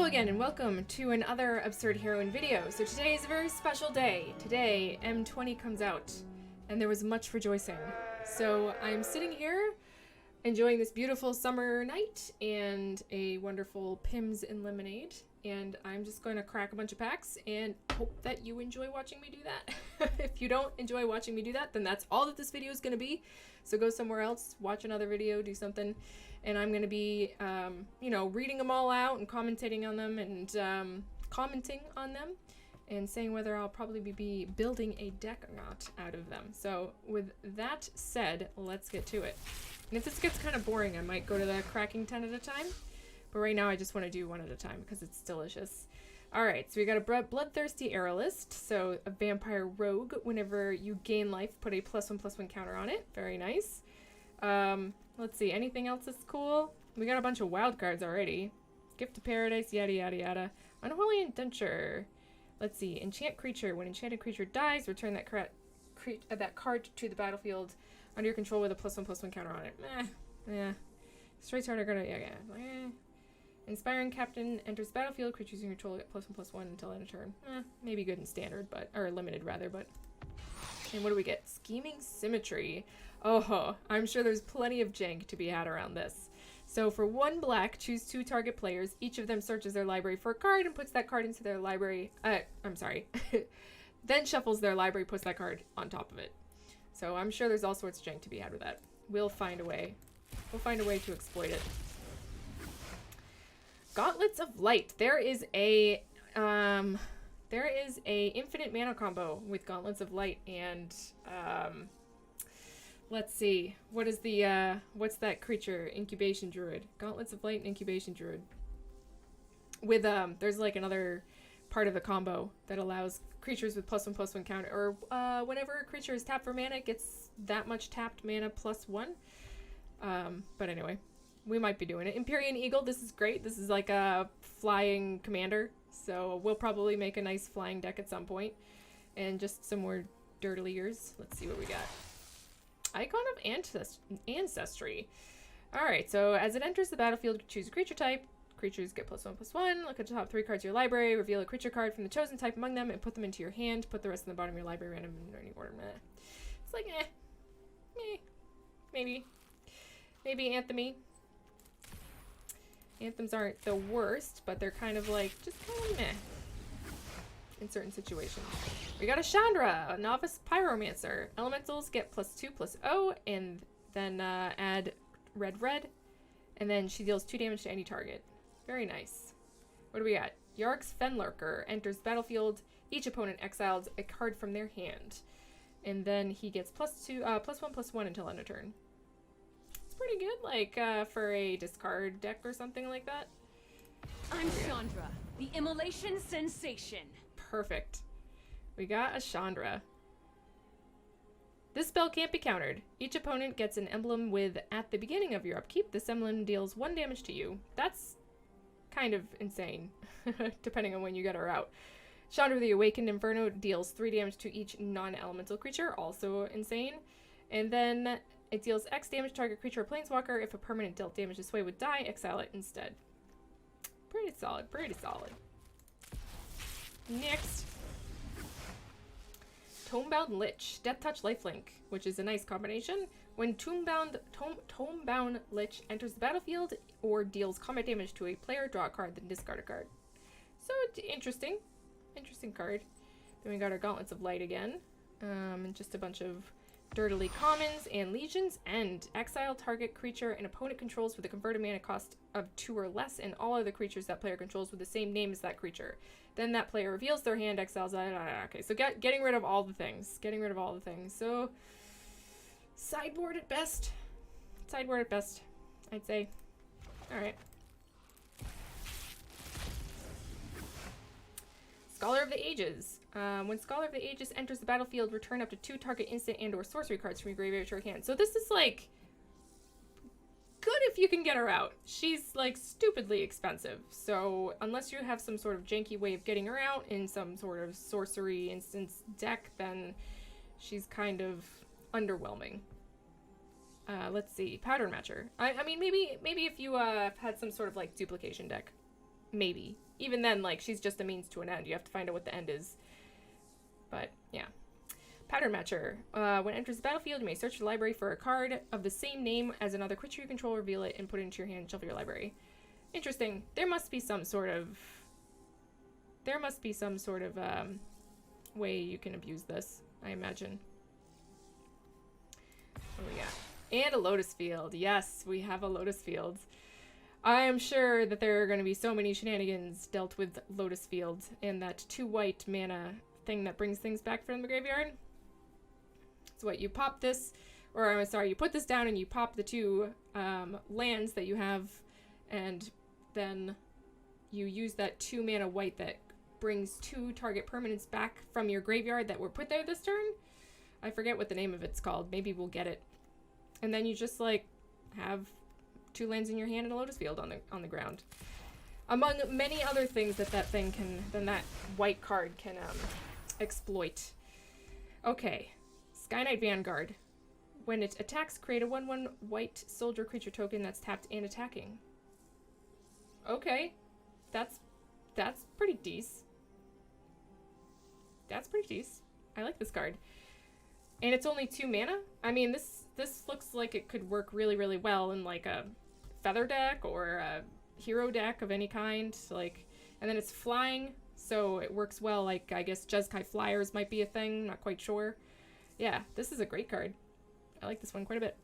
again and welcome to another Absurd Heroine video. So today is a very special day. Today M20 comes out and there was much rejoicing. So I'm sitting here enjoying this beautiful summer night and a wonderful Pims and lemonade, and I'm just going to crack a bunch of packs and hope that you enjoy watching me do that. If you don't enjoy watching me do that, then that's all that this video is going to be. So go somewhere else, watch another video, do something, and I'm going to be, reading them all out and commentating on them and commenting on them and saying whether I'll probably be building a deck or not out of them. So with that said, let's get to it. And if this gets kind of boring, I might go to the cracking 10 at a time. But right now I just want to do one at a time because it's delicious. Alright, so we got a Bloodthirsty Aerolist. So a Vampire Rogue. Whenever you gain life, put a +1/+1 counter on it. Very nice. Let's see, anything else that's cool? We got a bunch of wild cards already. Gift to Paradise, yada yada yada. Unholy Indenture. Let's see, Enchant Creature. When enchanted creature dies, return that card to the battlefield under your control with a +1/+1 counter on it. Yeah. Straight turn are gonna, Inspiring Captain enters the battlefield. Creatures in control get +1/+1 until end of turn. Maybe good in standard, or limited rather, but. And what do we get? Scheming Symmetry. Oh, I'm sure there's plenty of jank to be had around this. So for 1 black, choose 2 target players. Each of them searches their library for a card and puts that card into their library. Then shuffles their library, puts that card on top of it. So I'm sure there's all sorts of jank to be had with that. We'll find a way. We'll find a way to exploit it. Gauntlets of Light. There is a infinite mana combo with Gauntlets of Light and let's see. What is the what's that creature? Incubation Druid. Gauntlets of Light and Incubation Druid. With there's like another part of the combo that allows creatures with +1/+1 counter, or whenever a creature is tapped for mana, it gets that much tapped mana +1. But anyway, we might be doing it. Empyrean Eagle, this is great. This is like a flying commander, so we'll probably make a nice flying deck at some point. And just some more dirtliers. Let's see what we got. Icon of Ancestry. Alright, so as it enters the battlefield, choose a creature type. Creatures get +1/+1. Look at the top 3 cards of your library. Reveal a creature card from the chosen type among them and put them into your hand. Put the rest in the bottom of your library random in any order. It's like, maybe Anthemy. Anthems aren't the worst, but they're kind of like, just kind of meh in certain situations. We got a Chandra, a Novice Pyromancer. Elementals get +2/+0, and then add red, and then she deals 2 damage to any target. Very nice. What do we got? Yarg's Fenlurker enters the battlefield. Each opponent exiles a card from their hand, and then he gets +1/+1 until end of turn. It's pretty good, like for a discard deck or something like that. I'm Chandra, the Immolation Sensation. Perfect. We got a Chandra. This spell can't be countered. Each opponent gets an emblem with at the beginning of your upkeep. This emblem deals 1 damage to you. That's kind of insane, depending on when you get her out. Chandra the Awakened Inferno deals 3 damage to each non-elemental creature, also insane. And then it deals X damage to target creature or planeswalker. If a permanent dealt damage this way would die, exile it instead. Pretty solid, pretty solid. Next. Tomebound Lich. Death Touch Lifelink, which is a nice combination. When Tomebound Lich enters the battlefield or deals combat damage to a player, draw a card, then discard a card. So, interesting. Interesting card. Then we got our Gauntlets of Light again. And just a bunch of dirtily commons and legions, and exile target creature an opponent controls with a converted mana cost of 2 or less, and all other creatures that player controls with the same name as that creature. Then that player reveals their hand, exiles. Okay, so getting rid of all the things. Getting rid of all the things. So sideboard at best. Sideboard at best, I'd say. All right. Scholar of the Ages. When Scholar of the Ages enters the battlefield, return up to 2 target instant and or sorcery cards from your graveyard to your hand. So this is like good if you can get her out. She's like stupidly expensive. So unless you have some sort of janky way of getting her out in some sort of sorcery instance deck, then she's kind of underwhelming. Let's see. Pattern Matcher. I mean, maybe if you had some sort of like duplication deck. maybe. Even then, like, she's just a means to an end. You have to find out what the end is. But, yeah. Pattern Matcher. When it enters the battlefield, you may search the library for a card of the same name as another creature you control, reveal it, and put it into your hand and shuffle your library. Interesting. There must be some sort of way you can abuse this, I imagine. What do we got? And a Lotus Field. Yes, we have a Lotus Field. I am sure that there are going to be so many shenanigans dealt with Lotus Field and that 2-white mana thing that brings things back from the graveyard. So what, you pop this, or I'm sorry, you put this down and you pop the 2 lands that you have, and then you use that 2 mana white that brings 2 target permanents back from your graveyard that were put there this turn. I forget what the name of it's called. Maybe we'll get it. And then you just, like, have 2 lands in your hand and a Lotus Field on the ground. Among many other things that that white card can exploit. Okay. Sky Knight Vanguard. When it attacks, create a 1/1 white soldier creature token that's tapped and attacking. Okay. That's pretty decent. That's pretty decent. I like this card. And it's only 2 mana? I mean, this looks like it could work really, really well in, like, a feather deck or a hero deck of any kind. Like, and then it's flying, so it works well. Like, I guess Jeskai Flyers might be a thing. Not quite sure. Yeah, this is a great card. I like this one quite a bit.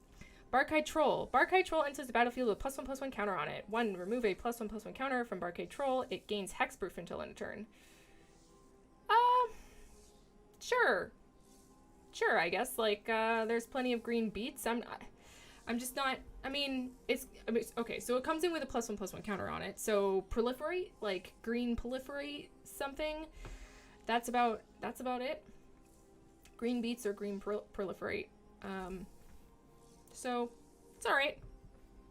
Barkhide Troll. Barkhide Troll enters the battlefield with +1/+1 counter on it. 1, remove a +1/+1 counter from Barkhide Troll. It gains hexproof until end of turn. Sure. Sure, I guess. Like, there's plenty of green beats. I'm just not, I mean, okay, so it comes in with a +1/+1 counter on it. So proliferate, like green proliferate something. That's about it. Green beats or green proliferate. So it's all right.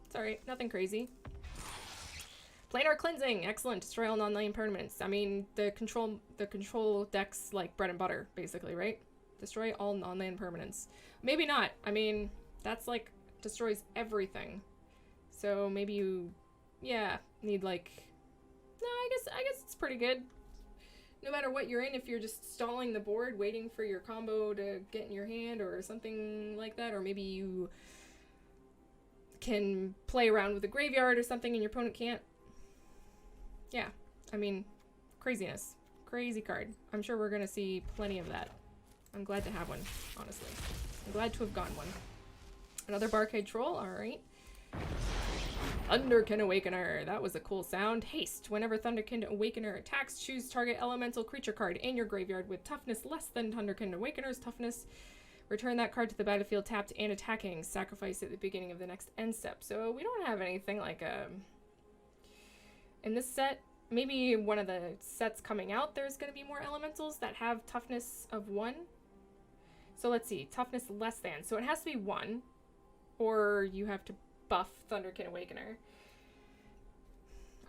It's all right. Nothing crazy. Planar Cleansing, excellent. Destroy all non-land permanents. I mean, the control deck's like bread and butter, basically, right? Destroy all non-land permanents. Maybe not. I mean, that's like destroys everything. So maybe you, yeah, need like. No, I guess it's pretty good. No matter what you're in, if you're just stalling the board, waiting for your combo to get in your hand or something like that, or maybe you can play around with the graveyard or something and your opponent can't. Yeah, I mean, craziness. Crazy card. I'm sure we're going to see plenty of that. I'm glad to have one, honestly. I'm glad to have gotten one. Another Barkhide Troll, alright. Thunderkin Awakener. That was a cool sound. Haste. Whenever Thunderkin Awakener attacks, choose target elemental creature card in your graveyard with toughness less than Thunderkin Awakener's toughness. Return that card to the battlefield tapped and attacking. Sacrifice at the beginning of the next end step. So we don't have anything like in this set. Maybe one of the sets coming out, there's going to be more elementals that have toughness of 1. So let's see. Toughness less than. So it has to be 1. Or you have to buff Thunderkin Awakener.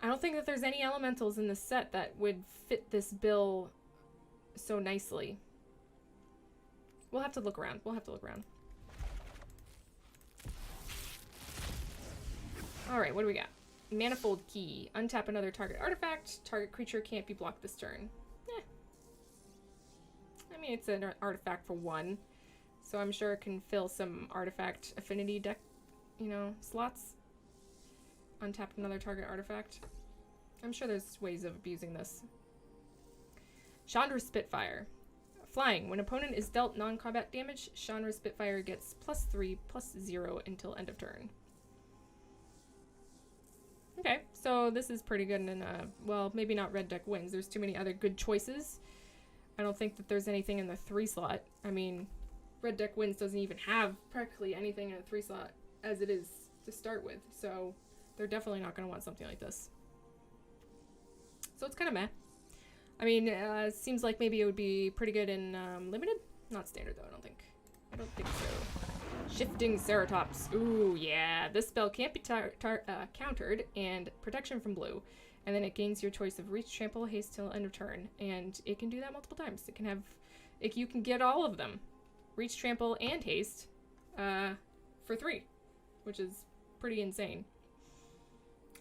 I don't think that there's any elementals in this set that would fit this bill so nicely. We'll have to look around. Alright, what do we got? Manifold Key. Untap another target artifact. Target creature can't be blocked this turn. I mean, it's an artifact for 1. So I'm sure it can fill some artifact affinity deck, slots. Untap another target artifact. I'm sure there's ways of abusing this. Chandra Spitfire. Flying. When opponent is dealt non-combat damage, Chandra Spitfire gets +3/+0 until end of turn. Okay, so this is pretty good in well, maybe not red deck wins. There's too many other good choices. I don't think that there's anything in the 3 slot. I mean, red deck wins doesn't even have practically anything in a 3 slot as it is to start with. So they're definitely not going to want something like this. So it's kind of meh. I mean, it seems like maybe it would be pretty good in limited. Not standard though, I don't think. I don't think so. Shifting Ceratops. Ooh, yeah. This spell can't be countered, and protection from blue. And then it gains your choice of reach, trample, haste till end of turn. And it can do that multiple times. It can have, you can get all of them. Reach, trample, and haste for 3, which is pretty insane.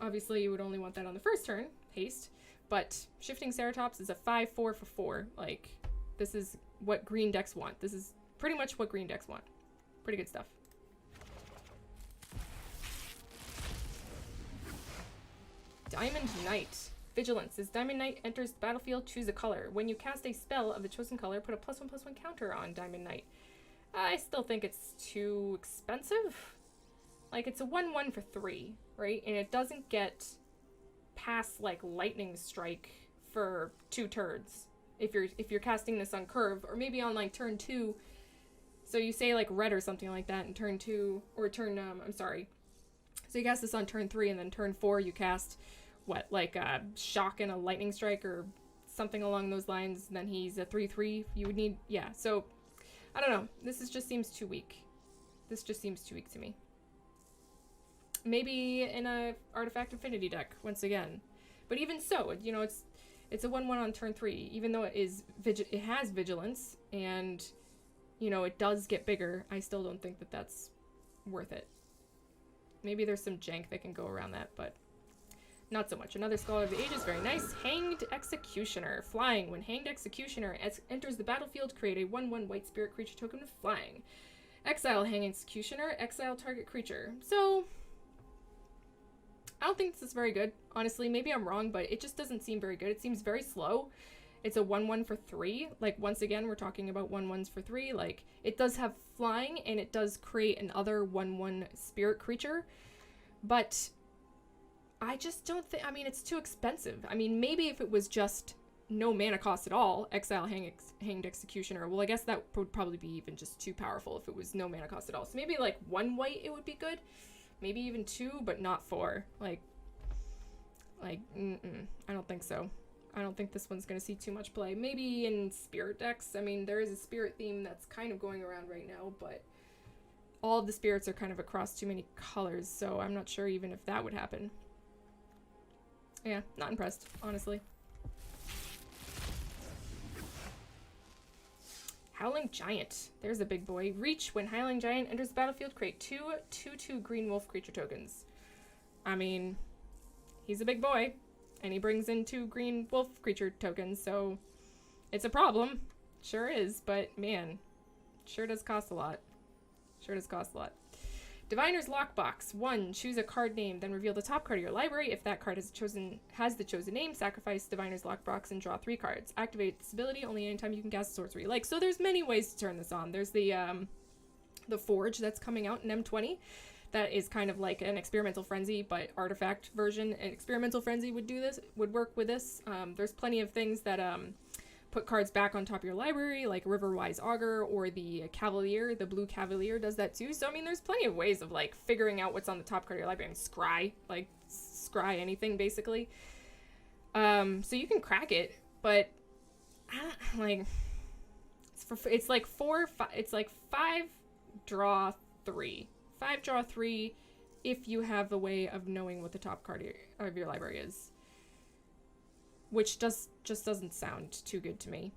Obviously, you would only want that on the first turn. haste. But Shifting Ceratops is a 5/4 for 4. Like, this is what green decks want. This is pretty much what green decks want. Pretty good stuff. Diamond Knight. Vigilance. As Diamond Knight enters the battlefield, choose a color. When you cast a spell of the chosen color, put a +1/+1 counter on Diamond Knight. I still think it's too expensive. Like, it's a 1/1 for 3, right? And it doesn't get past, like, Lightning Strike for 2 turns. If you're casting this on curve, or maybe on, like, turn 2. So you say, like, red or something like that in turn 2, or turn, I'm sorry. So you cast this on turn 3, and then turn 4 you cast, what, like a shock and a lightning strike or something along those lines, and then he's a 3/3. You would need, yeah, so, I don't know. This just seems too weak. This just seems too weak to me. Maybe in a Artifact Affinity deck, once again. But even so, you know, it's a 1/1 on turn 3, even though it has Vigilance, and, you know, it does get bigger. I still don't think that that's worth it. Maybe there's some jank that can go around that, but not so much. Another Scholar of the Ages, very nice. Hanged Executioner. Flying. When Hanged Executioner enters the battlefield, create a 1/1 white spirit creature token with flying. Exile Hanged Executioner. Exile target creature. So, I don't think this is very good. Honestly, maybe I'm wrong, but it just doesn't seem very good. It seems very slow. It's a 1/1 for 3. Like, once again, we're talking about 1/1s for 3. Like, it does have flying, and it does create another 1/1 spirit creature. But I just don't think, I mean, it's too expensive. I mean, maybe if it was just no mana cost at all, Exile Hanged Executioner, well, I guess that would probably be even just too powerful if it was no mana cost at all. So maybe, like, 1 white, it would be good. Maybe even 2, but not 4. Like, I don't think so. I don't think this one's going to see too much play. Maybe in spirit decks. I mean, there is a spirit theme that's kind of going around right now, but all of the spirits are kind of across too many colors, so I'm not sure even if that would happen. Yeah, not impressed, honestly. Howling Giant. There's a big boy. Reach. When Howling Giant enters the battlefield, create 2/2 green wolf creature tokens. I mean, he's a big boy, and he brings in 2 green wolf creature tokens, so it's a problem. Sure is, but man, sure does cost a lot. Sure does cost a lot. Diviner's Lockbox. 1. Choose a card name, then reveal the top card of your library. If that card has the chosen name, sacrifice Diviner's Lockbox and draw 3 cards. Activate this ability only anytime you can cast a sorcery. Like, so there's many ways to turn this on. There's the Forge that's coming out in M20. That is kind of like an Experimental Frenzy, but artifact version. An Experimental Frenzy would work with this. There's plenty of things that put cards back on top of your library, like Riverwise Augur, or the Cavalier, the Blue Cavalier does that too. So, I mean, there's plenty of ways of, like, figuring out what's on the top card of your library. I mean, scry anything, basically. So you can crack it, but, like, it's like 5 draw 3. 5 draw 3 if you have a way of knowing what the top card of your library is. Which just doesn't sound too good to me.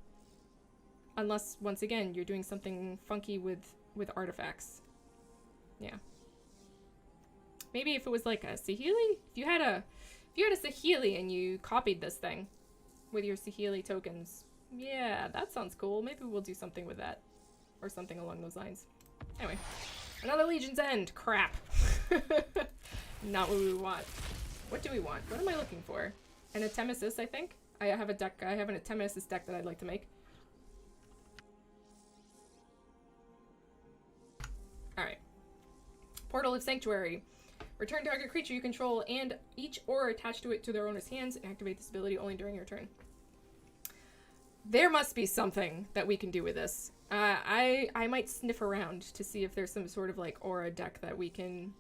Unless, once again, you're doing something funky with artifacts. Yeah. Maybe if it was like a Saheeli? If you had a Saheeli and you copied this thing with your Saheeli tokens. Yeah, that sounds cool. Maybe we'll do something with that. Or something along those lines. Anyway. Another Legion's End. Crap. Not what we want. What do we want? What am I looking for? An Atemesis, I think. I have an Atemesis deck that I'd like to make. Alright. Portal of Sanctuary. Return target creature you control and each aura attached to it to their owner's hands and activate this ability only during your turn. There must be something that we can do with this. I might sniff around to see if there's some sort of, like, aura deck that we can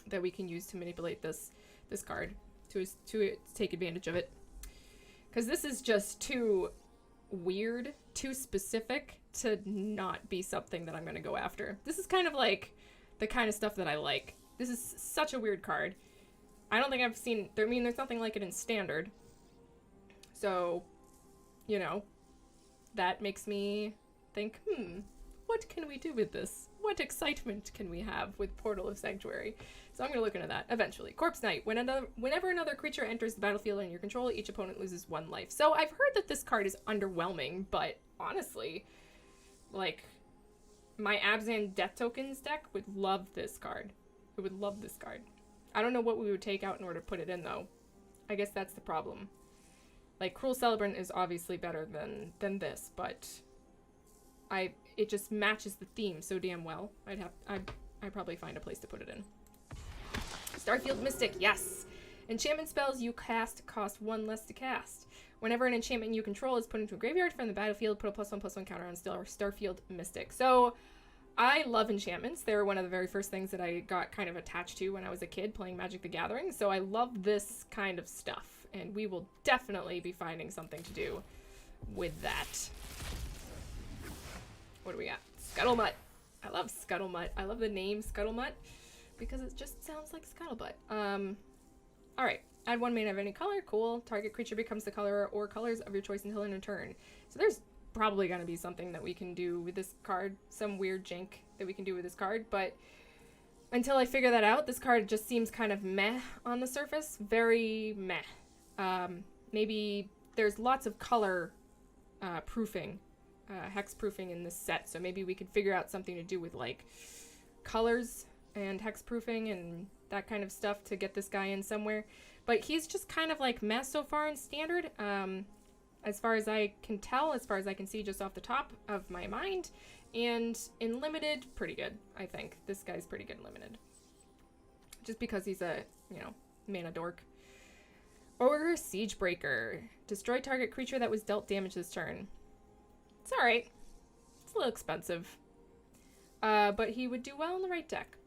use to manipulate this card. To take advantage of it. Because this is just too weird, too specific to not be something that I'm going to go after. This is kind of like the kind of stuff that I like. This is such a weird card. I don't think I've seen, I mean, there's nothing like it in Standard. So, you know, that makes me think, what can we do with this? what excitement can we have with Portal of Sanctuary? So I'm going to look into that eventually. Corpse Knight. Whenever another creature enters the battlefield under your control, each opponent loses 1 life. So I've heard that this card is underwhelming, but honestly, like, my Abzan Death Tokens deck would love this card. It would love this card. I don't know what we would take out in order to put it in, though. I guess that's the problem. Like, Cruel Celebrant is obviously better than this, but it just matches the theme so damn well. I'd probably find a place to put it in. Starfield Mystic, yes! Enchantment spells you cast cost 1 less to cast. Whenever an enchantment you control is put into a graveyard from the battlefield, put a +1/+1 counter on Starfield Mystic. So, I love enchantments. They were one of the very first things that I got kind of attached to when I was a kid playing Magic the Gathering, so I love this kind of stuff, and we will definitely be finding something to do with that. What do we got? Scuttlemutt. I love Scuttlemutt. I love the name Scuttlemutt because it just sounds like Scuttlebutt. Alright. Add 1 mana of any color. Cool. Target creature becomes the color or colors of your choice until end of turn. So there's probably going to be something that we can do with this card. Some weird jank that we can do with this card. But until I figure that out, this card just seems kind of meh on the surface. Very meh. Maybe there's lots of color proofing. Hex proofing in this set, so maybe we could figure out something to do with like colors and hex proofing and that kind of stuff to get this guy in somewhere. But he's just kind of like mess so far in standard, as far as I can tell, as far as I can see just off the top of my mind. And in limited, pretty good, I think. This guy's pretty good in limited. Just because he's a, you know, mana dork. Ogre Siegebreaker. Destroy target creature that was dealt damage this turn. It's alright. It's a little expensive. But he would do well in the right deck.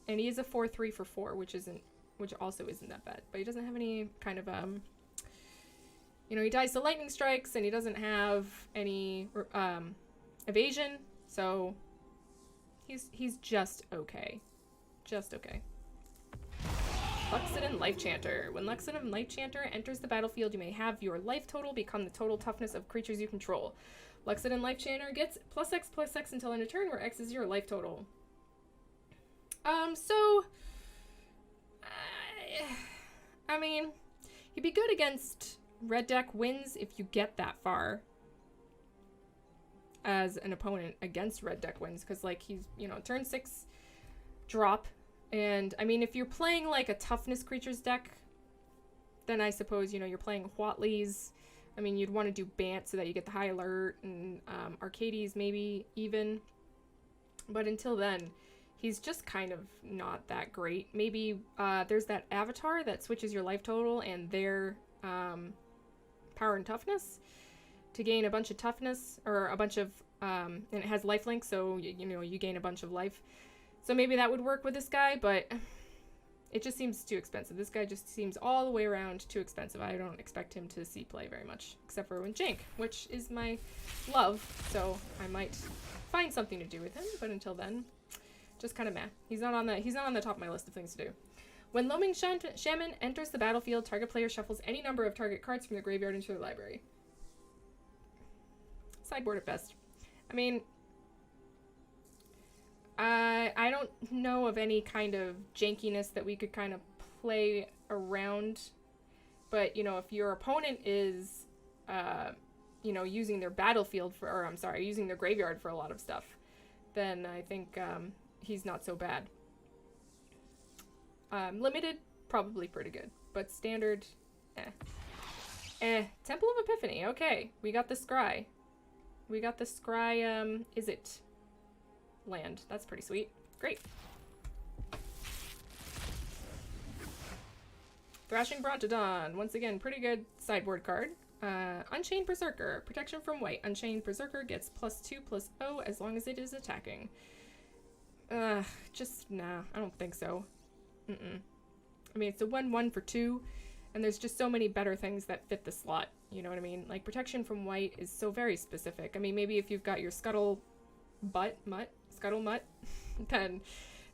And he is a 4/3 for 4, which also isn't that bad. But he doesn't have any kind of, you know, he dies to lightning strikes, and he doesn't have any, evasion. So, he's just okay. Just okay. Lexodon Life Chanter. When Lexodon Life Chanter enters the battlefield, you may have your life total become the total toughness of creatures you control. Lexodon Life Chanter gets +X until end of turn, where X is your life total. I mean, he'd be good against red deck wins if you get that far as an opponent against red deck wins, because, like, he's, you know, turn 6 drop, and, I mean, if you're playing, like, a toughness creatures deck, then I suppose, you know, you're playing Huatli's. I mean, you'd want to do Bant so that you get the high alert, and Arcades maybe even. But until then, he's just kind of not that great. Maybe there's that avatar that switches your life total and their power and toughness to gain a bunch of toughness, or a bunch of, and it has lifelink, so, you know, you gain a bunch of life. So maybe that would work with this guy, but it just seems too expensive. This guy just seems all the way around too expensive. I don't expect him to see play very much, except for with Jank, which is my love, so I might find something to do with him, but until then, just kind of meh. He's not on the top of my list of things to do. When Loaming Shaman enters the battlefield, target player shuffles any number of target cards from their graveyard into their library. Sideboard at best. I mean, I don't know of any kind of jankiness that we could kind of play around, but, you know, if your opponent is, you know, using their battlefield for, or I'm sorry, using their graveyard for a lot of stuff, then I think, he's not so bad. Limited, probably pretty good, but standard, Temple of Epiphany, okay, we got the Scry. We got the Scry, is it land? That's pretty sweet. Great. Thrashing Brontodon. Once again, pretty good sideboard card. Unchained Berserker. Protection from white. Unchained Berserker gets +2/+0 as long as it is attacking. Just, nah, I don't think so. I mean, it's a 1/1 for 2, and there's just so many better things that fit the slot. You know what I mean? Like, protection from white is so very specific. I mean, maybe if you've got your Scuttlemutt,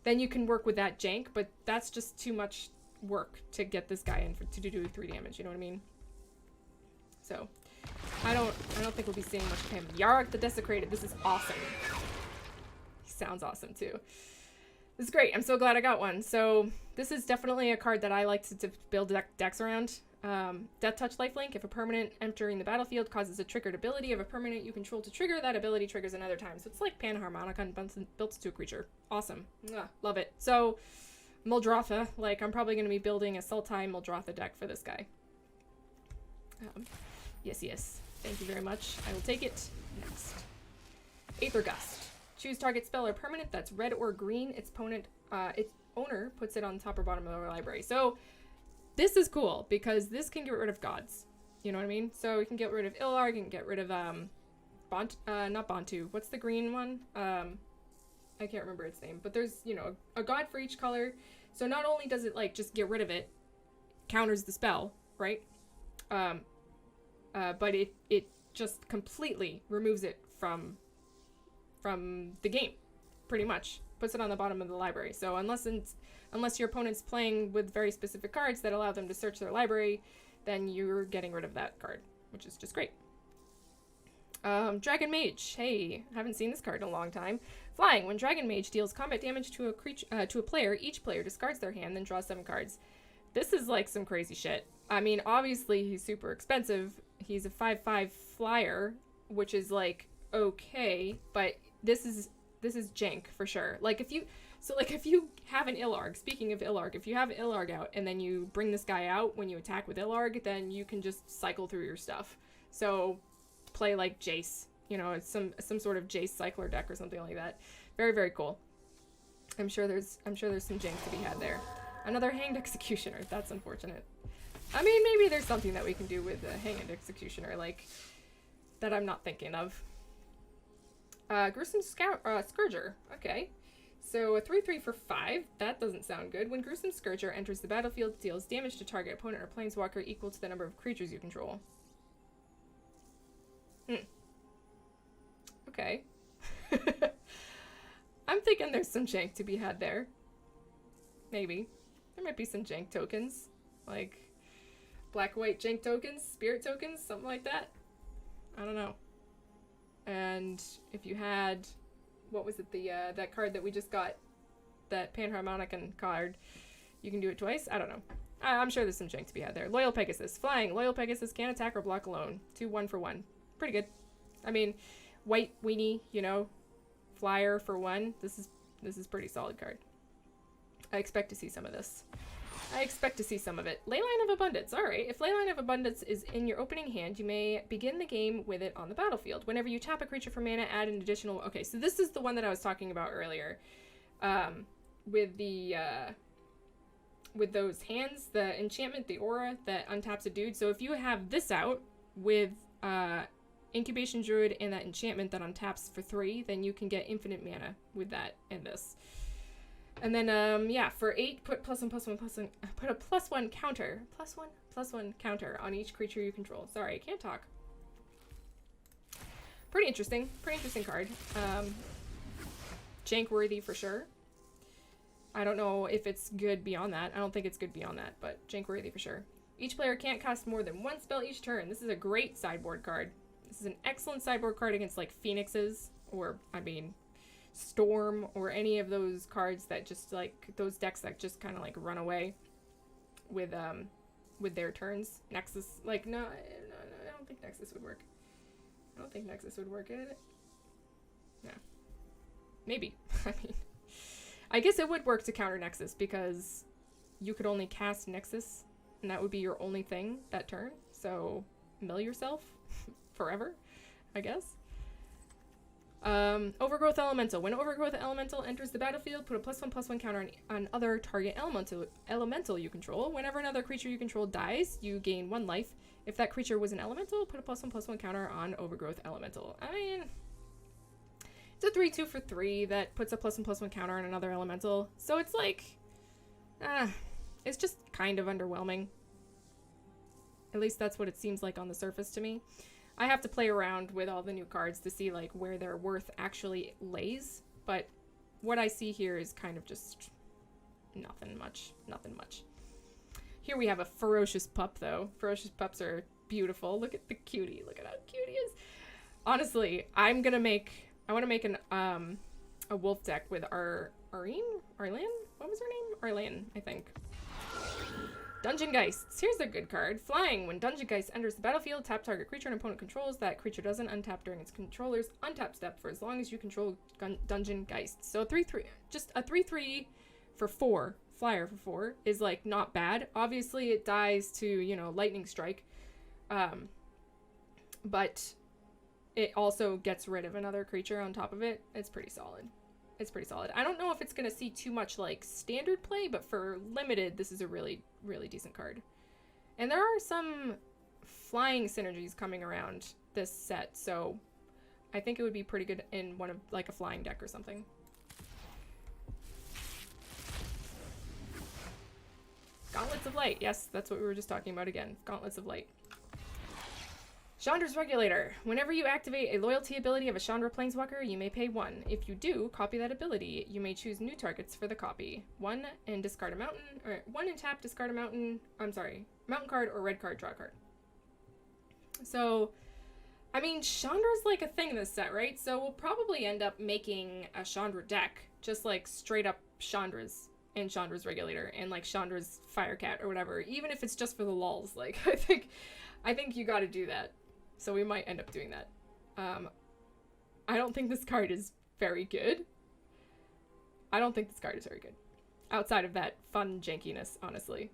then you can work with that jank, but that's just too much work to get this guy in to do 3 damage, you know what I mean? So, I don't think we'll be seeing much of him. Yarok the Desecrated, this is awesome. He's sounds awesome too. This is great. I'm so glad I got one. So this is definitely a card that I like to build decks around. Death Touch Lifelink. If a permanent entering the battlefield causes a triggered ability of a permanent you control to trigger, that ability triggers another time. So it's like Panharmonica built to a creature. Awesome. Love it. So Muldrotha, like I'm probably going to be building a Sultai Muldrotha deck for this guy. Yes. Thank you very much. I will take it. Next. Aether Gust. Choose target spell or permanent that's red or green. Its owner puts it on top or bottom of the library. So this is cool because this can get rid of gods. You know what I mean? So we can get rid of Ilarg, and get rid of not Bantu. What's the green one? I can't remember its name, but there's, you know, a god for each color. So not only does it like just get rid of it, counters the spell, right? But it just completely removes it from the game, pretty much. Puts it on the bottom of the library. So unless your opponent's playing with very specific cards that allow them to search their library, then you're getting rid of that card, which is just great. Dragon Mage. Hey, haven't seen this card in a long time. Flying. When Dragon Mage deals combat damage to a creature, to a player, each player discards their hand, then draws 7 cards. This is like some crazy shit. I mean, obviously he's super expensive. He's a 5/5 flyer, which is like okay, but this is jank for sure. Like if you have an Ilarg, speaking of Ilarg, if you have Ilarg out and then you bring this guy out when you attack with Ilarg, then you can just cycle through your stuff. So play like Jace, you know, it's some sort of Jace cycler deck or something like that. Very, very cool. I'm sure there's some jank to be had there. Another Hanged Executioner. That's unfortunate. I mean, maybe there's something that we can do with the Hanged Executioner, like, that I'm not thinking of. Gruesome Scourger. Okay. So a 3/3 for 5. That doesn't sound good. When Gruesome Scourger enters the battlefield, it deals damage to target opponent or planeswalker equal to the number of creatures you control. Okay. I'm thinking there's some jank to be had there. Maybe. There might be some jank tokens. Like black-white jank tokens, spirit tokens, something like that. I don't know. And if you had, what was it, that card that we just got, that Panharmonica card, you can do it twice? I don't know. I'm sure there's some jank to be had there. Loyal Pegasus. Flying. Loyal Pegasus can attack or block alone. 2/1 for 1. Pretty good. I mean, white weenie, you know, flyer for 1. This is pretty solid card. I expect to see some of this. I expect to see some of it. Leyline of Abundance. Alright, if Leyline of Abundance is in your opening hand, you may begin the game with it on the battlefield. Whenever you tap a creature for mana, add an additional... Okay, so this is the one that I was talking about earlier. With those hands, the enchantment, the aura that untaps a dude. So if you have this out with Incubation Druid and that enchantment that untaps for 3, then you can get infinite mana with that and this. And then, yeah, for 8, put put a +1 counter. +1 counter on each creature you control. Sorry, I can't talk. Pretty interesting card. Jank worthy for sure. I don't know if it's good beyond that. I don't think it's good beyond that, but jank worthy for sure. Each player can't cast more than 1 spell each turn. This is a great sideboard card. This is an excellent sideboard card against like Phoenixes, or I mean Storm, or any of those cards that just like those decks that just kind of like run away with their turns. Nexus, like no, I don't think Nexus would work. I don't think Nexus would work in it. No, maybe. I mean, I guess it would work to counter Nexus because you could only cast Nexus, and that would be your only thing that turn. So mill yourself forever, I guess. Overgrowth Elemental. When Overgrowth Elemental enters the battlefield, put a +1/+1 counter on other target elemental you control. Whenever another creature you control dies, you gain 1 life. If that creature was an elemental, put a +1/+1 counter on Overgrowth Elemental. I mean, it's a 3/2 for 3 that puts a +1/+1 counter on another elemental. So it's like, it's just kind of underwhelming. At least that's what it seems like on the surface to me. I have to play around with all the new cards to see like where their worth actually lays, but what I see here is kind of just nothing much. Here we have a Ferocious Pup though. Ferocious Pups are beautiful. Look at the cutie. Look at how cute he is. Honestly, I want to make an a wolf deck with Arlene? What was her name? Arlene, I think. Dungeon Geists. Here's a good card. Flying. When Dungeon Geist enters the battlefield, tap target creature an opponent controls. That creature doesn't untap during its controller's untap step for as long as you control Dungeon Geist. So 3/3, just a 3/3 for 4, flyer for 4 is like not bad. Obviously it dies to, you know, lightning strike. But it also gets rid of another creature on top of it. It's pretty solid. It's pretty solid. I don't know if it's going to see too much like standard play, but for limited, this is a really, really decent card. And there are some flying synergies coming around this set, so I think it would be pretty good in one of like a flying deck or something. Gauntlets of Light. Yes, that's what we were just talking about again. Gauntlets of Light. Chandra's Regulator. Whenever you activate a loyalty ability of a Chandra Planeswalker, you may pay 1. If you do, copy that ability. You may choose new targets for the copy. 1 and discard a mountain, or 1 and tap, discard a mountain, mountain card or red card, draw a card. So, I mean, Chandra's like a thing in this set, right? So we'll probably end up making a Chandra deck, just like straight up Chandras and Chandra's Regulator and like Chandra's Firecat or whatever, even if it's just for the lulz. Like, I think you gotta do that. So we might end up doing that. I don't think this card is very good. Outside of that fun jankiness, honestly.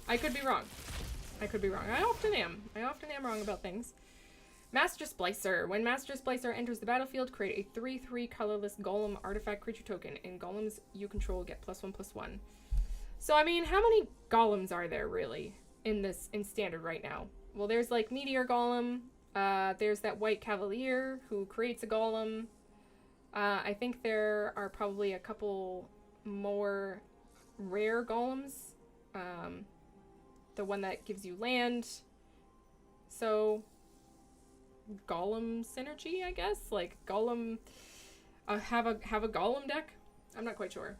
I could be wrong. I often am wrong about things. Master Splicer. When Master Splicer enters the battlefield, create a 3/3 colorless Golem artifact creature token. And golems you control get +1/+1. So, I mean, how many golems are there, really? In standard right now. Well, there's like Meteor Golem, there's that White Cavalier who creates a golem. I think there are probably a couple more rare golems. The one that gives you land. So golem synergy, I guess? Like golem, have a golem deck? I'm not quite sure.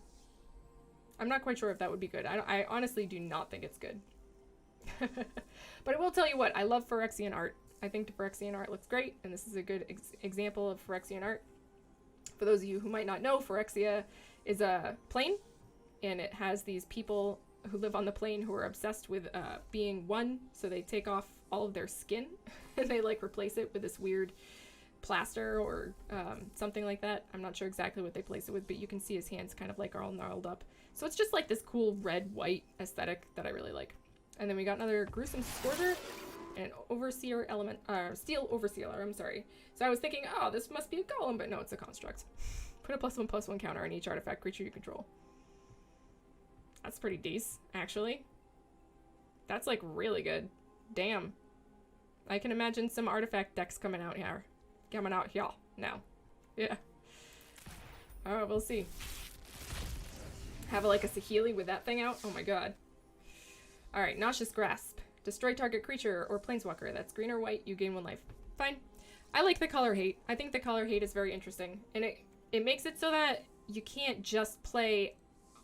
I'm not quite sure if that would be good. I honestly do not think it's good. But I will tell you what, I love Phyrexian art. I think the Phyrexian art looks great, and this is a good example of Phyrexian art. For those of you who might not know, Phyrexia is a plane, and it has these people who live on the plane who are obsessed with being one, so they take off all of their skin, and they like replace it with this weird plaster or something like that. I'm not sure exactly what they place it with, but you can see his hands kind of like are all gnarled up. So it's just like this cool red-white aesthetic that I really like. And then we got another Gruesome Scourger and an Overseer element, Steel Oversealer, I'm sorry. So I was thinking, oh, this must be a golem, but no, it's a construct. Put a +1/+1 counter on each artifact creature you control. That's pretty decent, actually. That's like really good. Damn. I can imagine some artifact decks coming out here. Now. Yeah. Alright, we'll see. Have like a Saheeli with that thing out? Oh my god. Alright, Nauseous Grasp. Destroy target creature or planeswalker that's green or white, you gain 1 life. Fine. I like the color hate. I think the color hate is very interesting. And it makes it so that you can't just play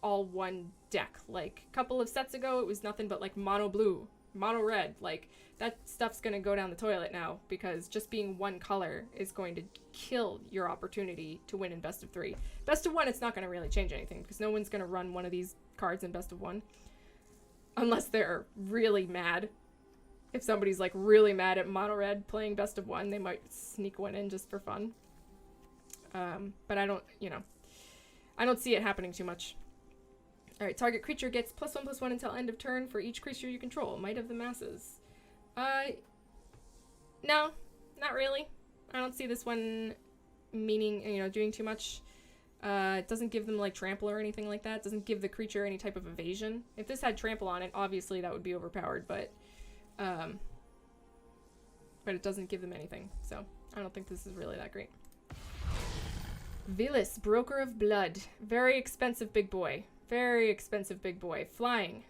all one deck. Like, a couple of sets ago, it was nothing but like mono blue, mono red. Like, that stuff's gonna go down the toilet now, because just being one color is going to kill your opportunity to win in best of 3. Best of 1, it's not gonna really change anything, because no one's gonna run one of these cards in best of 1. Unless they're really mad. If somebody's like really mad at mono red playing best of 1, they might sneak one in just for fun. But I don't, I don't see it happening too much. Alright, target creature gets +1/+1 until end of turn for each creature you control. Might of the Masses. No, not really. I don't see this one meaning, doing too much. It doesn't give them like trample or anything like that. It doesn't give the creature any type of evasion. If this had trample on it, obviously that would be overpowered, but it doesn't give them anything. So I don't think this is really that great. Vilis, Broker of Blood. Very expensive big boy. Very expensive big boy. Flying.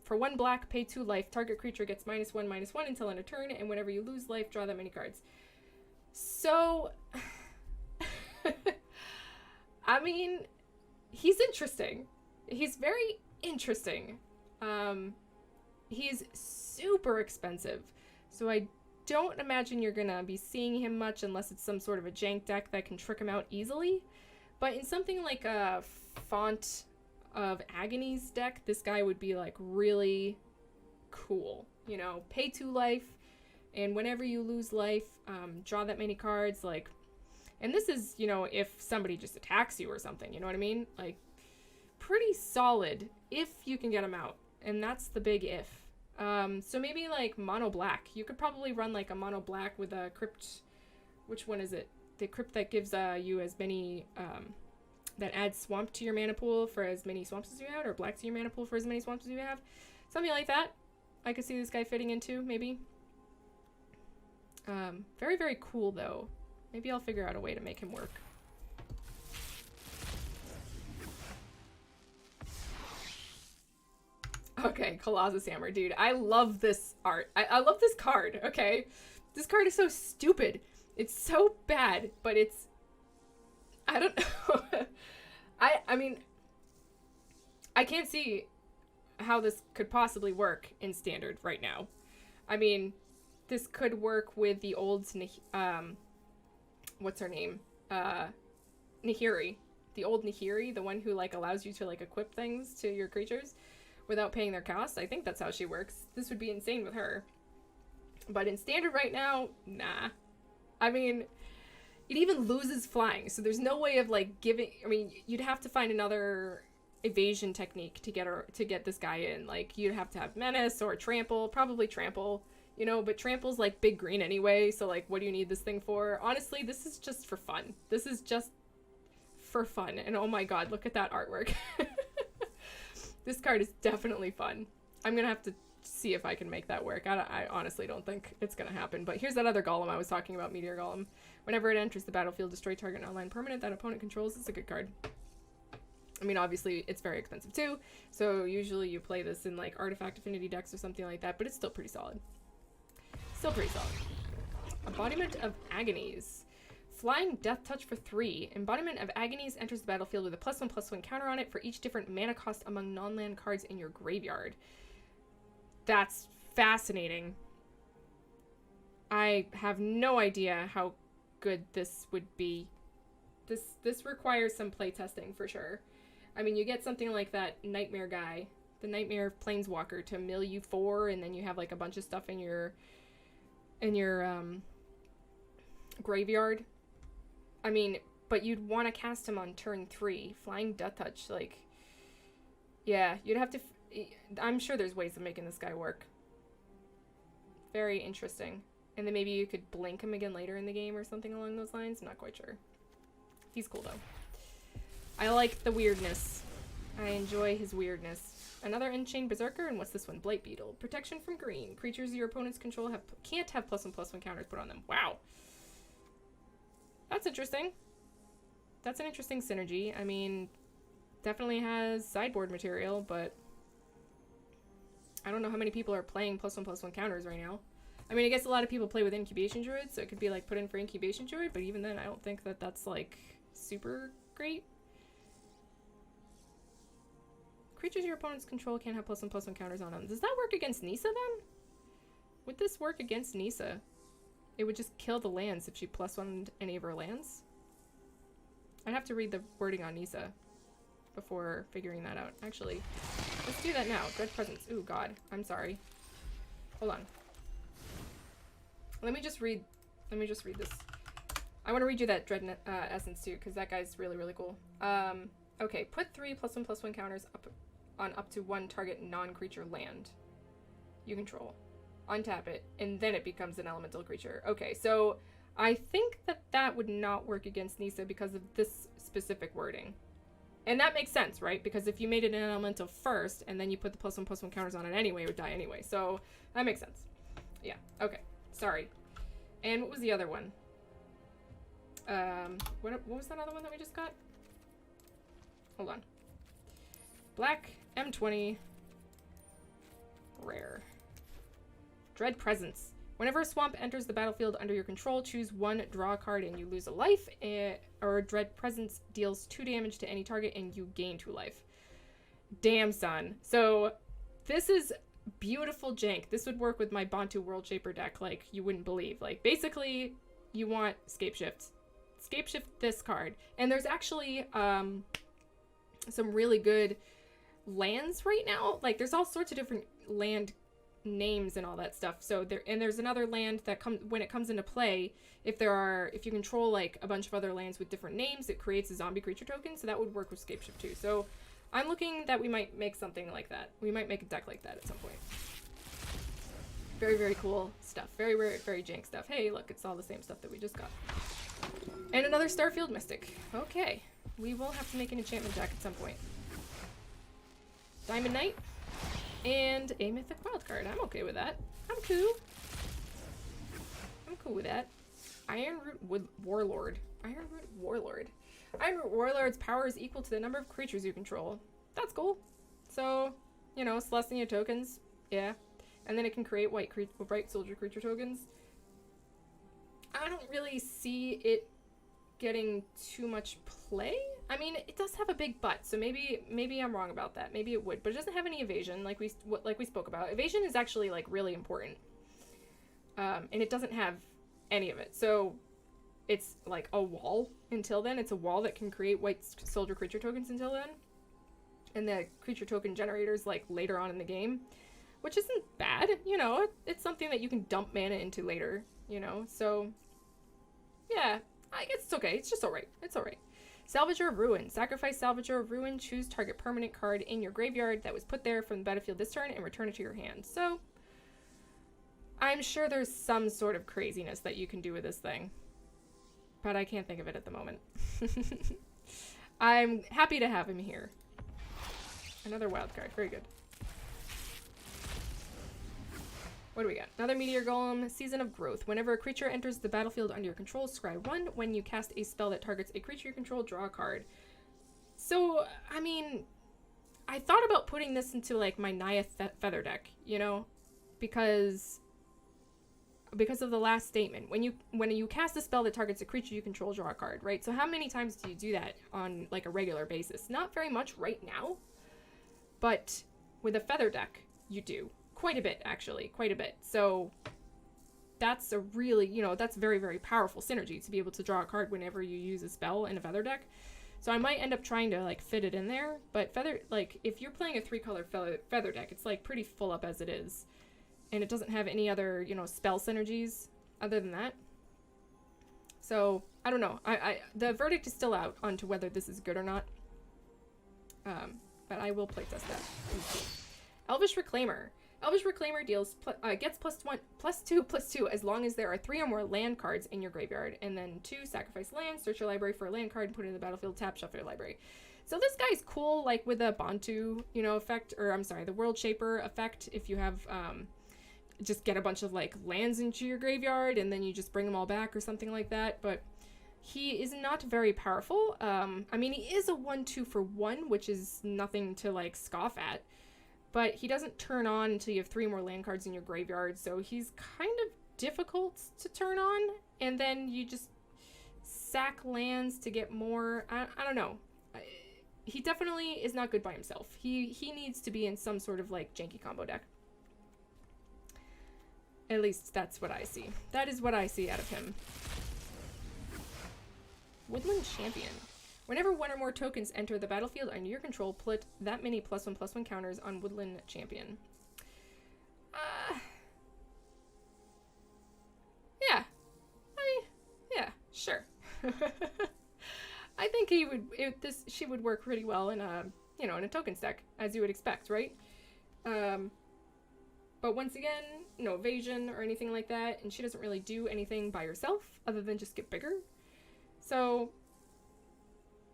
For 1 black, pay 2 life. Target creature gets -1/-1 until end of turn, and whenever you lose life, draw that many cards. So I mean, he's interesting. He's very interesting. He's super expensive. So I don't imagine you're gonna be seeing him much unless it's some sort of a jank deck that can trick him out easily. But in something like a Font of Agony's deck, this guy would be like really cool. You know, pay 2 life, and whenever you lose life, draw that many cards, like, and this is, you know, if somebody just attacks you or something, you know what I mean? Like, pretty solid if you can get him out, and that's the big if. So maybe like mono black. You could probably run like a mono black with a crypt. Which one is it? The crypt that gives you as many, that adds swamp to your mana pool for as many swamps as you have, or black to your mana pool for as many swamps as you have. Something like that. I could see this guy fitting into, maybe. Very, very cool though. Maybe I'll figure out a way to make him work. Okay, Colossus Hammer, dude. I love this art. I love this card, okay? This card is so stupid. It's so bad, but it's... I don't know. I mean... I can't see how this could possibly work in Standard right now. I mean, this could work with the old... what's her name? Nahiri. The old Nahiri, the one who, like, allows you to, like, equip things to your creatures without paying their cost. I think that's how she works. This would be insane with her. But in Standard right now, nah. I mean, it even loses flying, so there's no way of, like, giving... I mean, you'd have to find another evasion technique to get this guy in. Like, you'd have to have Menace or Trample. Probably Trample, you know, but Trample's, like, big green anyway, so, like, what do you need this thing for? Honestly, this is just for fun. This is just for fun, and oh my god, look at that artwork. This card is definitely fun. I'm gonna have to see if I can make that work. I honestly don't think it's gonna happen. But here's that other golem I was talking about, Meteor Golem. Whenever it enters the battlefield, destroy target online permanent that opponent controls. It's a good card. I mean, obviously, it's very expensive too. So usually you play this in like Artifact Affinity decks or something like that. But it's still pretty solid. Still pretty solid. Embodiment of Agonies. Flying Death Touch for 3. Embodiment of Agonies enters the battlefield with a +1/+1 counter on it for each different mana cost among non-land cards in your graveyard. That's fascinating. I have no idea how good this would be. This requires some playtesting for sure. I mean, you get something like that Nightmare guy, the Nightmare Planeswalker, to mill you 4, and then you have like a bunch of stuff in your graveyard. I mean, but you'd want to cast him on turn 3. Flying Death Touch, like... Yeah, you'd have to... I'm sure there's ways of making this guy work. Very interesting. And then maybe you could blink him again later in the game or something along those lines. I'm not quite sure. He's cool, though. I like the weirdness. I enjoy his weirdness. Another Enchained Berserker, and what's this one? Blight Beetle. Protection from green. Creatures your opponents control can't have +1/+1 counters put on them. Wow. That's interesting. That's an interesting synergy. I mean, definitely has sideboard material, but I don't know how many people are playing +1/+1 counters right now. I mean, I guess a lot of people play with Incubation Druid, so it could be like put in for Incubation Druid, but even then, I don't think that that's like super great. Creatures your opponents control can't have +1/+1 counters on them. Does that work against Nissa then? Would this work against Nissa? It would just kill the lands if she +1'd any of her lands. I'd have to read the wording on Nissa before figuring that out. Actually, let's do that now. Dread Presence. Ooh, God. I'm sorry. Hold on. Let me just read this. I want to read you that Dread Essence too, because that guy's really, really cool. Okay. Put 3 +1/+1 counters up to 1 target non-creature land you control. Untap it, and then it becomes an elemental creature. Okay, so I think that would not work against Nissa because of this specific wording. And that makes sense, right? Because if you made it an elemental first, and then you put the +1/+1 counters on it anyway, it would die anyway. So that makes sense. Yeah, okay. Sorry. And what was the other one? What was that other one that we just got? Hold on. Black, M20, rare. Dread Presence. Whenever a swamp enters the battlefield under your control, choose 1, draw a card, and you lose a life. Or Dread Presence deals 2 damage to any target, and you gain 2 life. Damn, son. So, this is beautiful jank. This would work with my Bantu World Shaper deck like you wouldn't believe. Like, basically, you want Scape Shift. Scape Shift this card. And there's actually some really good lands right now. Like, there's all sorts of different land names and all that stuff. So there's another land that comes when it comes into play. If you control like a bunch of other lands with different names, it creates a zombie creature token. So that would work with Scape Shift too. So I'm looking that we might make something like that. We might make a deck like that at some point. Very, very cool stuff. Very, very, very jank stuff. Hey, look, it's all the same stuff that we just got. And another Starfield Mystic. Okay. We will have to make an enchantment deck at some point. Diamond Knight. And a Mythic Wildcard. I'm okay with that. I'm cool. I'm cool with that. Ironroot Warlord. Ironroot Warlord. Ironroot Warlord's power is equal to the number of creatures you control. That's cool. So, you know, Celestia tokens. Yeah. And then it can create white soldier creature tokens. I don't really see it getting too much play. I mean, it does have a big butt, so maybe I'm wrong about that. Maybe it would, but it doesn't have any evasion, like we spoke about. Evasion is actually like really important, and it doesn't have any of it. So it's like a wall until then. It's a wall that can create white soldier creature tokens until then, and the creature token generators like later on in the game, which isn't bad. You know, it's something that you can dump mana into later. You know, so yeah. I guess it's okay. It's just alright. It's alright. Salvager of Ruin. Sacrifice Salvager of Ruin. Choose target permanent card in your graveyard that was put there from the battlefield this turn and return it to your hand. So, I'm sure there's some sort of craziness that you can do with this thing. But I can't think of it at the moment. I'm happy to have him here. Another wild card. Very good. What do we got? Another Meteor Golem, Season of Growth. Whenever a creature enters the battlefield under your control, scry 1. When you cast a spell that targets a creature you control, draw a card. So, I mean, I thought about putting this into, like, my Naya Feather deck, you know? Because of the last statement. When you cast a spell that targets a creature you control, draw a card, right? So how many times do you do that on, like, a regular basis? Not very much right now. But with a Feather deck, you do. Quite a bit, actually. Quite a bit. So that's a really, you know, that's very, very powerful synergy to be able to draw a card whenever you use a spell in a Feather deck. So I might end up trying to, like, fit it in there. But Feather, like, if you're playing a 3-color Feather deck, it's, like, pretty full up as it is. And it doesn't have any other, you know, spell synergies other than that. So, I don't know. The verdict is still out onto whether this is good or not. But I will playtest that. Elvish Reclaimer. Elvish Reclaimer gets +2/+2 as long as there are 3 or more land cards in your graveyard. And then 2, sacrifice land, search your library for a land card, and put it in the battlefield, tap, shuffle your library. So this guy's cool, like with a Bantu, you know, effect, or I'm sorry, the World Shaper effect. If you have, just get a bunch of like lands into your graveyard and then you just bring them all back or something like that. But he is not very powerful. I mean, he is a 1/2 for 1, which is nothing to like scoff at. But he doesn't turn on until you have 3 more land cards in your graveyard, so he's kind of difficult to turn on. And then you just sack lands to get more. I don't know. He definitely is not good by himself. He needs to be in some sort of like janky combo deck. At least that's what I see. That is what I see out of him. Woodland Champion. Whenever 1 or more tokens enter the battlefield under your control, put that many +1/+1 counters on Woodland Champion. Yeah. Yeah, sure. I think she would work pretty well in a, you know, in a token stack, as you would expect, right? But once again, no evasion or anything like that, and she doesn't really do anything by herself other than just get bigger. So,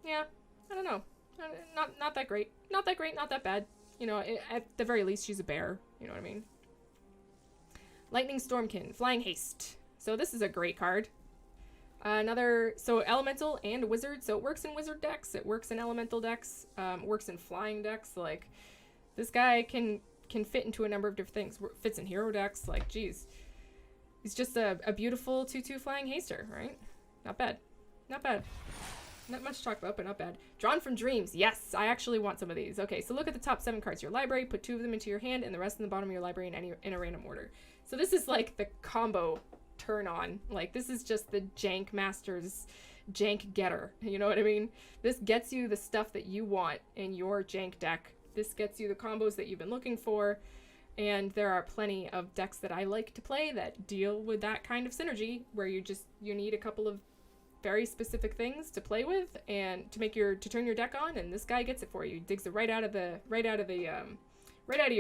yeah, I don't know. Not that great. Not that great, not that bad. You know, at the very least, she's a bear. You know what I mean? Lightning Stormkin, Flying Haste. So this is a great card. So elemental and wizard. So it works in wizard decks. It works in elemental decks. It works in flying decks. Like, this guy can fit into a number of different things. Fits in hero decks. Like, geez. He's just a beautiful 2/2 Flying Haster, right? Not bad. Not bad. Not much to talk about, but not bad. Drawn from Dreams. Yes, I actually want some of these. Okay, so look at the top 7 cards of your library, put 2 of them into your hand, and the rest in the bottom of your library in a random order. So this is like the combo turn on. Like, this is just the Jank Master's jank getter. You know what I mean? This gets you the stuff that you want in your jank deck. This gets you the combos that you've been looking for. And there are plenty of decks that I like to play that deal with that kind of synergy, where you need a couple of very specific things to play with and to turn your deck on, and this guy gets it for you. He digs it right out of your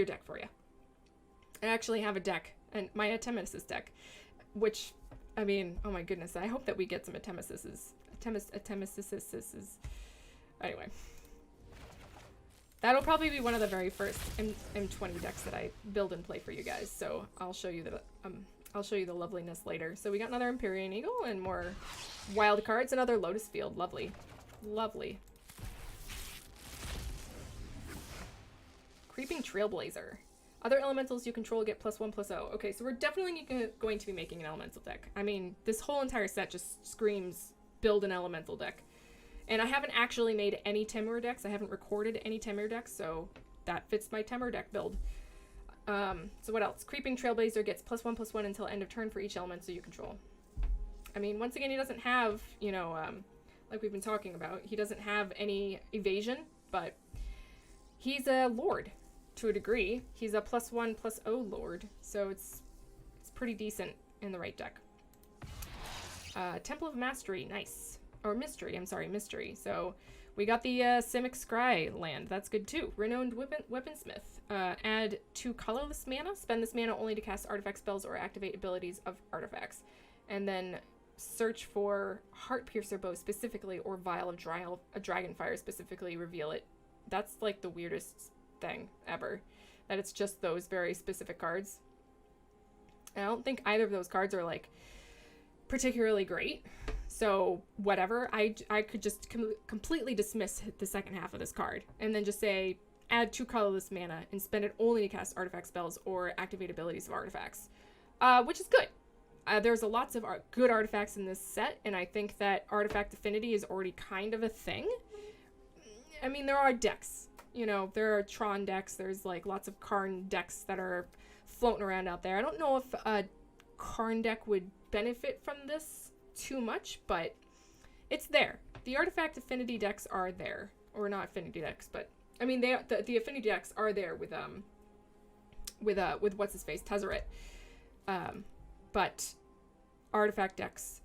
deck for you. I actually have a deck, and my Atemesis deck, which, I mean, oh my goodness, I hope that we get some Atemesises. Anyway. That'll probably be one of the very first M20 decks that I build and play for you guys, so I'll show you the loveliness later. So we got another Empyrean Eagle and more wild cards, another Lotus Field. Lovely. Lovely. Creeping Trailblazer. Other elementals you control get +1/+0. Okay, so we're definitely going to be making an elemental deck. I mean, this whole entire set just screams build an elemental deck. And I haven't actually made any Temur decks. I haven't recorded any Temur decks, so that fits my Temur deck build. So what else? Creeping Trailblazer gets +1/+1 until end of turn for each elemental you control. I mean, once again, he doesn't have, you know, like we've been talking about, he doesn't have any evasion, but he's a lord to a degree. He's a +1/+0 lord, so it's pretty decent in the right deck. Temple of Mastery, nice. Or Mystery, I'm sorry, Mystery. So we got the Simic Scry land. That's good too. Renowned Weaponsmith. Add 2 colorless mana. Spend this mana only to cast artifact spells or activate abilities of artifacts. And then search for Heartpiercer Bow specifically, or Vial of Dragonfire specifically. Reveal it. That's like the weirdest thing ever. That it's just those very specific cards. And I don't think either of those cards are like particularly great. So whatever, I could just completely dismiss the second half of this card and then just say add 2 colorless mana and spend it only to cast artifact spells or activate abilities of artifacts, which is good. There's lots of good artifacts in this set, and I think that artifact affinity is already kind of a thing. I mean, there are decks, you know, there are Tron decks, there's like lots of Karn decks that are floating around out there. I don't know if a Karn deck would benefit from this too much, but it's there. The artifact affinity decks are there, or not affinity decks, but I mean the affinity decks are there with what's his face, Tezzeret. But artifact decks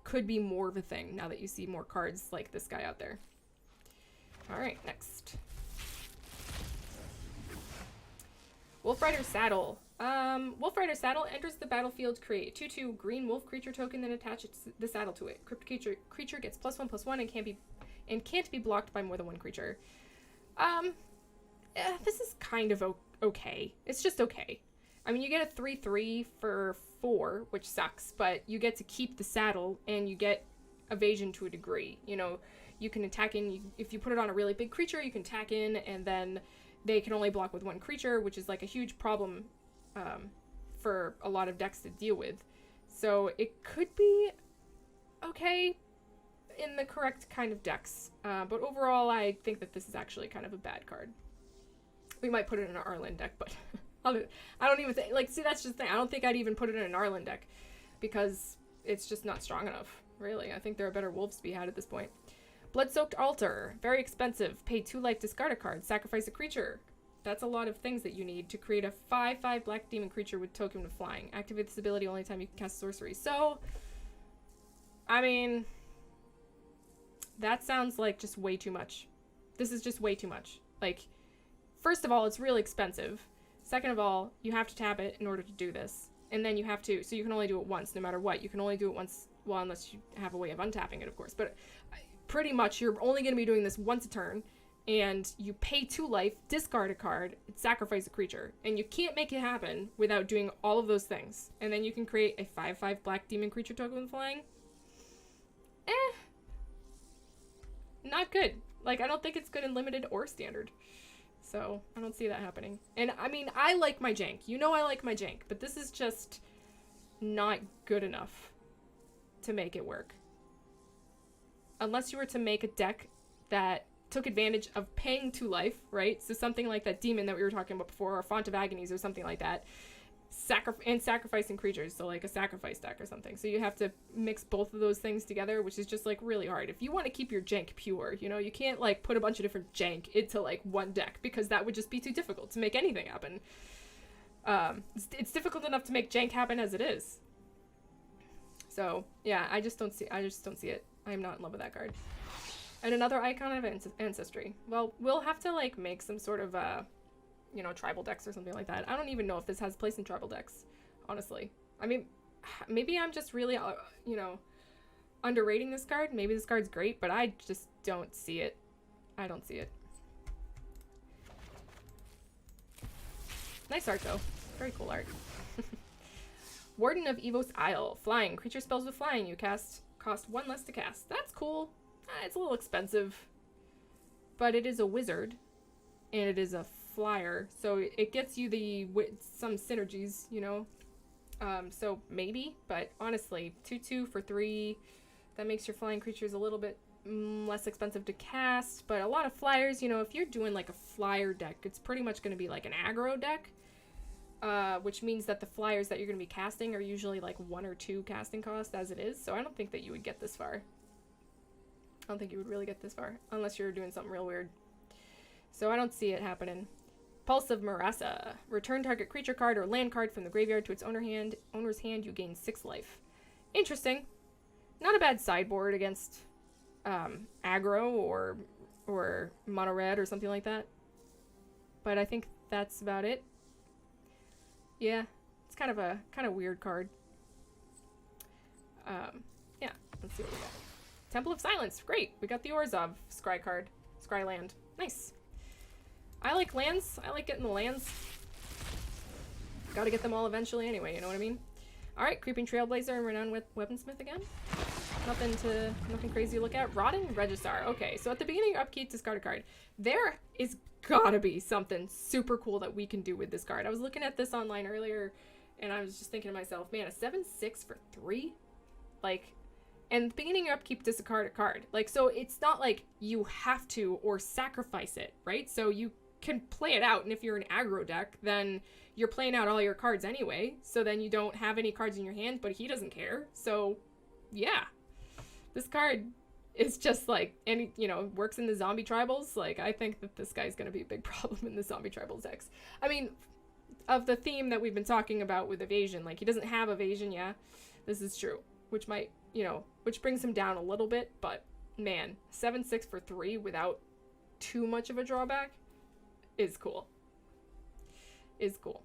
could be more of a thing now that you see more cards like this guy out there. All right, next. Wolfrider Saddle. Wolfrider Saddle enters the battlefield, create 2/2 green wolf creature token, then attach the saddle to it. Crypt creature gets +1/+1 and can't be blocked by more than one creature. This is kind of okay. It's just okay. I mean, you get a 3/3 for 4, which sucks, but you get to keep the saddle and you get evasion to a degree. You know, you can attack in, if you put it on a really big creature, you can attack in, and then they can only block with one creature, which is like a huge problem for a lot of decks to deal with. So it could be okay in the correct kind of decks. But overall, I think that this is actually kind of a bad card. We might put it in an Arlen deck, but I don't even think, like, see, that's just the thing. I don't think I'd even put it in an Arlen deck because it's just not strong enough, really. I think there are better wolves to be had at this point. Blood-Soaked Altar, very expensive. Pay 2 life, discard a card, sacrifice a creature. That's a lot of things that you need to create a 5/5 black demon creature with token of flying. Activate this ability only time you can cast sorcery. So, I mean, that sounds like just way too much. This is just way too much. Like, first of all, it's really expensive. Second of all, you have to tap it in order to do this. And then you have to, so you can only do it once no matter what. You can only do it once, well, unless you have a way of untapping it, of course. But pretty much, you're only going to be doing this once a turn. And you pay 2 life, discard a card, sacrifice a creature. And you can't make it happen without doing all of those things. And then you can create a 5/5 black demon creature token with flying. Not good. Like, I don't think it's good in limited or standard. So, I don't see that happening. And, I mean, I like my jank. You know I like my jank. But this is just not good enough to make it work. unless you were to make a deck that took advantage of paying 2 life, right? So something like that demon that we were talking about before, or Font of Agonies or something like that. Sacrificing creatures, so like a sacrifice deck or something. So you have to mix both of those things together, which is just like really hard. If you want to keep your jank pure, you know, you can't like put a bunch of different jank into like one deck, because that would just be too difficult to make anything happen. It's difficult enough to make jank happen as it is. So yeah, I just don't see it. I'm not in love with that card. And another icon of ancestry. Well, we'll have to like make some sort of you know, tribal decks or something like that. I don't even know if this has place in tribal decks, honestly. I mean, maybe I'm just really, you know, underrating this card. Maybe this card's great, but I just don't see it. I don't see it. Nice art, though. Very cool art. Warden of Evos Isle. Flying. Creature spells with flying. You cost 1 less to cast. That's cool. It's a little expensive, but it is a wizard, and it is a flyer, so it gets you some synergies, you know. So maybe, but honestly, 2/2 for 3, that makes your flying creatures a little bit less expensive to cast. But a lot of flyers, you know, if you're doing like a flyer deck, it's pretty much going to be like an aggro deck, which means that the flyers that you're going to be casting are usually like 1 or 2 casting cost as it is. So I don't think that you would get this far. I don't think you would really get this far unless you're doing something real weird. So I don't see it happening. Pulse of Marasa. Return target creature card or land card from the graveyard to its owner's hand. You gain 6 life. Interesting. Not a bad sideboard against aggro or mono red or something like that. But I think that's about it. Yeah, it's kind of weird card. Yeah, let's see what we got. Temple of Silence. Great. We got the Orzhov Scry card. Scry land. Nice. I like lands. I like getting the lands. Gotta get them all eventually anyway, you know what I mean? Alright, Creeping Trailblazer and Renowned Weaponsmith again. Nothing crazy to look at. Rotting Registar. Okay, so at the beginning of upkeep, discard a card. There is gotta be something super cool that we can do with this card. I was looking at this online earlier, and I was just thinking to myself, man, a 7/6 for 3? Like, and the beginning of upkeep, discard a card. Like, so it's not like you have to or sacrifice it, right? So you can play it out, and if you're an aggro deck, then you're playing out all your cards anyway, so then you don't have any cards in your hand, but he doesn't care. So yeah, this card is just like, any, you know, works in the zombie tribals. Like, I think that this guy's gonna be a big problem in the zombie tribals decks. I mean, of the theme that we've been talking about with evasion, like, he doesn't have evasion, yeah, this is true, which might, you know, which brings him down a little bit, but man, 7/6 for 3 without too much of a drawback is cool. Is cool.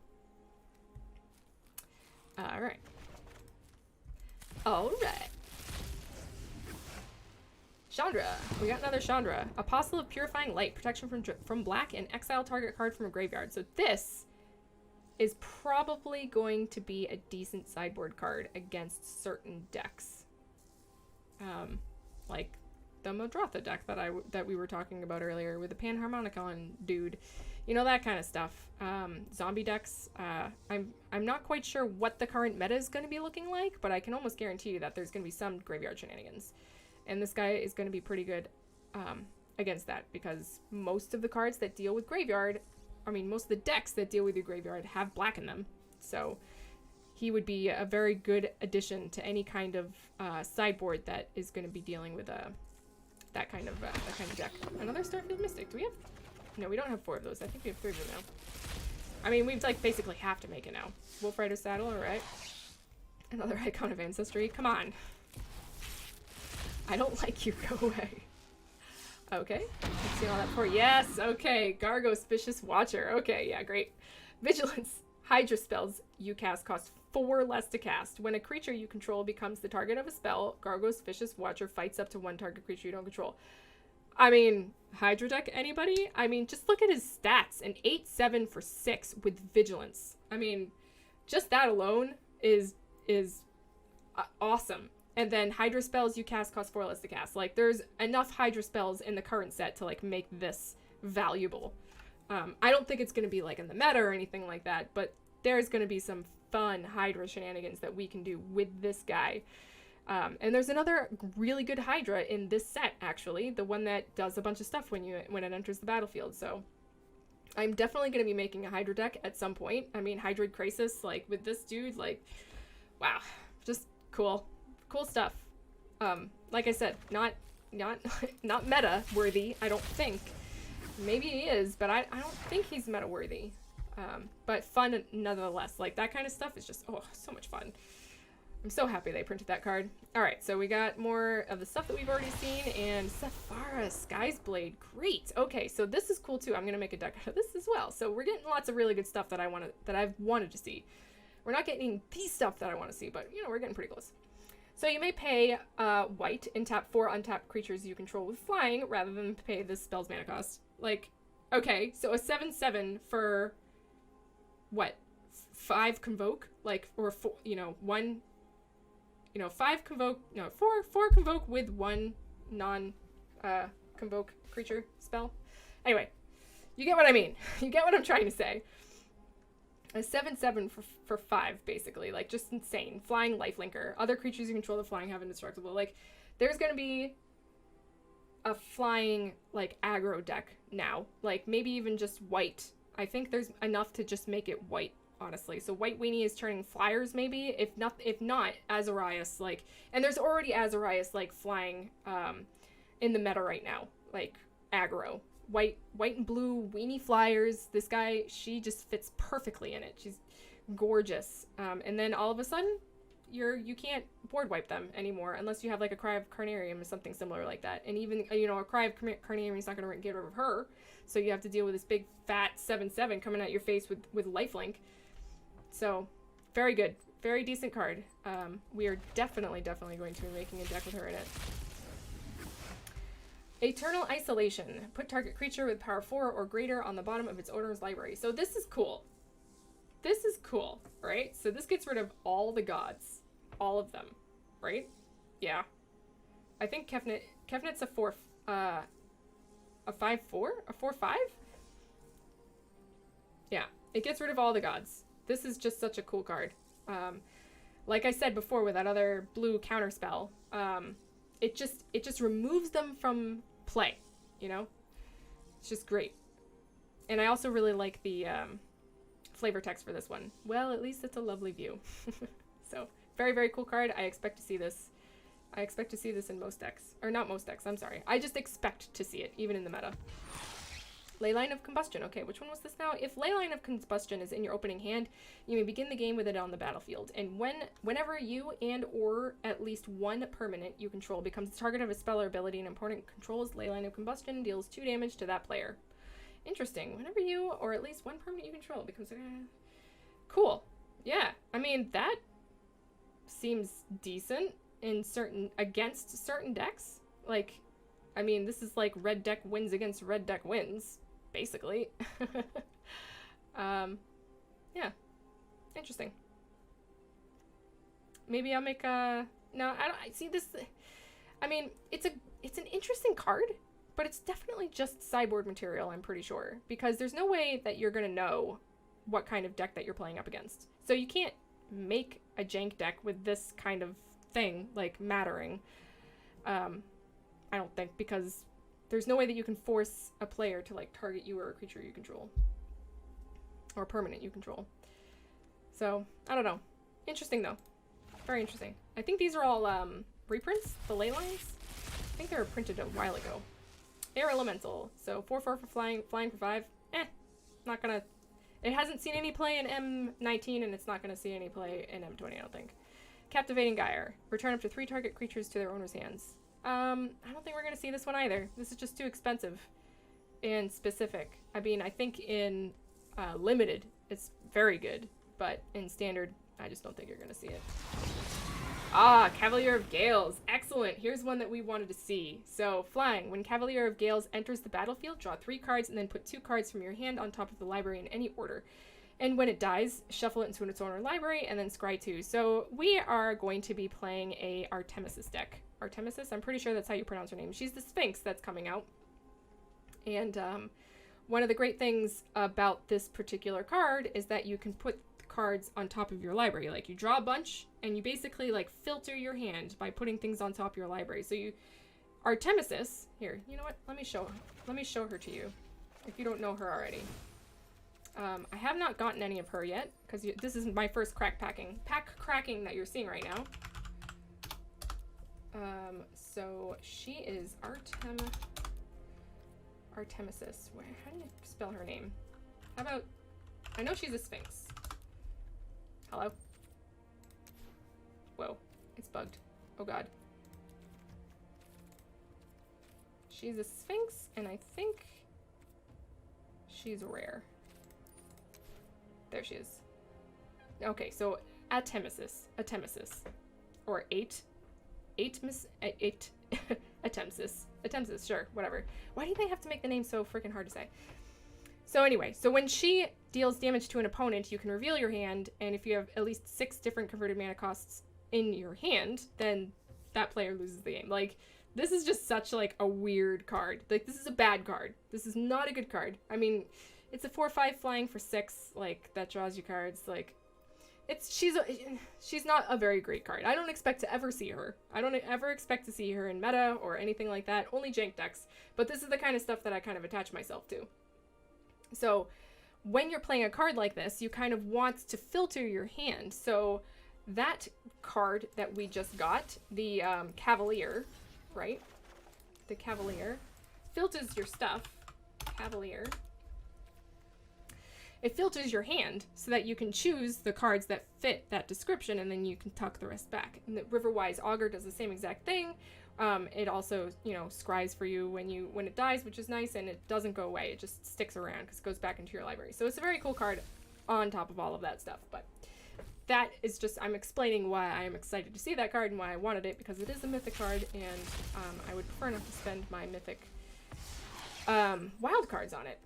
Alright. Alright. Chandra. We got another Chandra. Apostle of Purifying Light. Protection from black and exile target card from a graveyard. So this is probably going to be a decent sideboard card against certain decks. Like the Modrotha deck that we were talking about earlier with the Panharmonicon dude. You know, that kind of stuff. Zombie decks, I'm not quite sure what the current meta is going to be looking like, but I can almost guarantee you that there's going to be some graveyard shenanigans. And this guy is going to be pretty good against that, because most of the cards that deal with graveyard, I mean, most of the decks that deal with your graveyard have black in them. So he would be a very good addition to any kind of sideboard that is going to be dealing with that kind of deck. Another Starfield Mystic. Do we have? No, we don't have 4 of those. I think we have 3 of them now. I mean, we've like basically have to make it now. Wolf Rider Saddle, alright. Another Icon of Ancestry. Come on. I don't like you. Go away. Okay. Let's see all that for. Yes. Okay. Gargos Vicious Watcher. Okay. Yeah. Great. Vigilance. Hydra spells you cast cost 4 less to cast. When a creature you control becomes the target of a spell, Gargos Vicious Watcher fights up to 1 target creature you don't control. I mean, Hydra deck, anybody? I mean, just look at his stats. An 8/7 for 6 with Vigilance. I mean, just that alone is awesome. And then Hydra spells you cast cost 4 less to cast. Like, there's enough Hydra spells in the current set to, like, make this valuable. I don't think it's going to be, like, in the meta or anything like that, but there's going to be some fun Hydra shenanigans that we can do with this guy. And there's another really good Hydra in this set, actually, the one that does a bunch of stuff when it enters the battlefield. So I'm definitely going to be making a Hydra deck at some point. I mean, Hydroid Crisis, like, with this dude, like, wow, just cool stuff. Like I said, not meta worthy, I don't think. Maybe he is, but I don't think he's meta worthy. But fun nonetheless. Like, that kind of stuff is just, oh, so much fun. I'm so happy they printed that card. Alright, so we got more of the stuff that we've already seen, and Sephara, Sky's Blade, great! Okay, so this is cool too. I'm gonna make a deck out of this as well. So we're getting lots of really good stuff that I've wanted to see. We're not getting the stuff that I want to see, but, you know, we're getting pretty close. So you may pay white and tap 4 untapped creatures you control with flying, rather than pay this spell's mana cost. Like, okay, so a 7/7 for, what, 5 Convoke? Like, or, 4, you know, 1... You know, 5 Convoke, no, 4 Convoke with 1 non-Convoke creature spell. Anyway, you get what I mean. You get what I'm trying to say. A 7/7 for 5, basically. Like, just insane. Flying lifelinker. Other creatures you control the flying have indestructible. Like, there's gonna be a flying, like, aggro deck now. Like, maybe even just white. I think there's enough to just make it white, honestly. So White Weenie is turning flyers, maybe. If not, Azorius, like... And there's already Azorius, like, flying in the meta right now. Like, aggro. White and blue weenie flyers. This guy, she just fits perfectly in it. She's gorgeous. And then all of a sudden, you can't board wipe them anymore unless you have like a Cry of Carnarium or something similar like that. And even, you know, a Cry of Carnarium is not going to get rid of her. So you have to deal with this big fat 7/7 coming at your face with lifelink. So very good. Very decent card. We are definitely going to be making a deck with her in it. Eternal Isolation. Put target creature with power 4 or greater on the bottom of its owner's library. So this is cool. This is cool, right? So this gets rid of all the gods. All of them, right? Yeah. I think Kefnet's a 5/4? A 4/5? Yeah. It gets rid of all the gods. This is just such a cool card. Like I said before with that other blue counterspell, it just removes them from play, you know? It's just great. And I also really like the flavor text for this one. Well, at least it's a lovely view. So, very, very cool card. I expect to see this. I expect to see this in most decks. Or not most decks, I'm sorry. I just expect to see it, even in the meta. Leyline of Combustion. Okay, which one was this now? If Leyline of Combustion is in your opening hand, you may begin the game with it on the battlefield. And whenever you and or at least one permanent you control becomes the target of a spell or ability an opponent controls, Leyline of Combustion deals 2 damage to that player. Interesting. Whenever you or at least one permanent you control becomes... Cool. Yeah. I mean, that seems decent in against certain decks. Like, I mean, this is like red deck wins against red deck wins, basically. Yeah. Interesting. Maybe I'll make a... No, I see this... I mean, it's an interesting card, but it's definitely just sideboard material, I'm pretty sure. Because there's no way that you're going to know what kind of deck that you're playing up against. So you can't make a jank deck with this kind of thing, like, mattering. I don't think, because there's no way that you can force a player to, like, target you or a creature you control. Or a permanent you control. So, I don't know. Interesting, though. Very interesting. I think these are all, reprints, the ley lines. I think they were printed a while ago. Air Elemental. So, 4/4 for flying for 5. Not gonna... It hasn't seen any play in M19, and it's not gonna see any play in M20, I don't think. Captivating Gyre. Return up to 3 target creatures to their owner's hands. I don't think we're gonna see this one either. This is just too expensive and specific. I mean, I think in Limited, it's very good, but in Standard, I just don't think you're gonna see it. Ah, Cavalier of Gales. Excellent. Here's one that we wanted to see. So, flying. When Cavalier of Gales enters the battlefield, draw 3 cards and then put 2 cards from your hand on top of the library in any order. And when it dies, shuffle it into its owner library and then scry 2. So, we are going to be playing a Artemis deck. Artemis? I'm pretty sure that's how you pronounce her name. She's the Sphinx that's coming out. And one of the great things about this particular card is that you can put cards on top of your library. Like, you draw a bunch, and you basically, like, filter your hand by putting things on top of your library. So you... Artemis, here, you know what? Let me show her to you, if you don't know her already. I have not gotten any of her yet, because this is my first pack cracking that you're seeing right now. So she is Artemisis. How do you spell her name? How about, I know she's a Sphinx. Hello? Whoa, it's bugged. Oh god. She's a Sphinx, and I think she's rare. There she is. Okay, so Artemisis, or Artemisis, sure, whatever. Why do they have to make the name so freaking hard to say? So anyway, so when she deals damage to an opponent, you can reveal your hand, and if you have at least 6 different converted mana costs in your hand, then that player loses the game. Like, this is just such, like, a weird card. Like, this is a bad card. This is not a good card. I mean, it's a 4/5 flying for 6, like, that draws you cards. Like, she's not a very great card. I don't expect to ever see her. I don't ever expect to see her in meta or anything like that. Only jank decks. But this is the kind of stuff that I kind of attach myself to. So, when you're playing a card like this, you kind of want to filter your hand. So, that card that we just got, the Cavalier, right? The Cavalier filters your stuff. Cavalier. It filters your hand so that you can choose the cards that fit that description, and then you can tuck the rest back. And the Riverwise Augur does the same exact thing. It also, you know, scries for you when it dies, which is nice, and it doesn't go away. It just sticks around because it goes back into your library. So it's a very cool card on top of all of that stuff. But that is just, I'm explaining why I am excited to see that card and why I wanted it, because it is a mythic card, and I would prefer not to spend my mythic wild cards on it.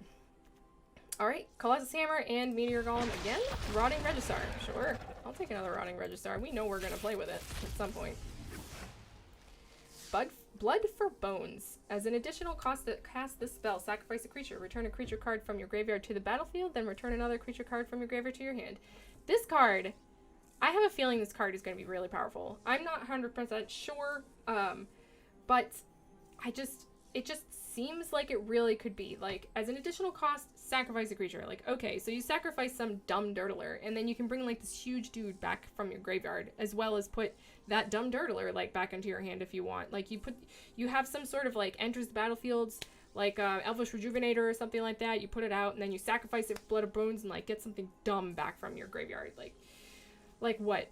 Alright, Colossus Hammer and Meteor Golem again. Rotting Registar, sure. I'll take another Rotting Registar. We know we're going to play with it at some point. Blood for Bones. As an additional cost to cast this spell, sacrifice a creature. Return a creature card from your graveyard to the battlefield, then return another creature card from your graveyard to your hand. This card, I have a feeling this card is going to be really powerful. I'm not 100% sure, but it just seems like it really could be. Like, as an additional cost, sacrifice a creature. Like, okay, so you sacrifice some dumb dirtler, and then you can bring, like, this huge dude back from your graveyard, as well as put that dumb dirtler, like, back into your hand if you want. Like, you have some sort of, like, enters the battlefields, like, Elvish Rejuvenator or something like that. You put it out, and then you sacrifice it for Blood of Bones and, like, get something dumb back from your graveyard. Like what?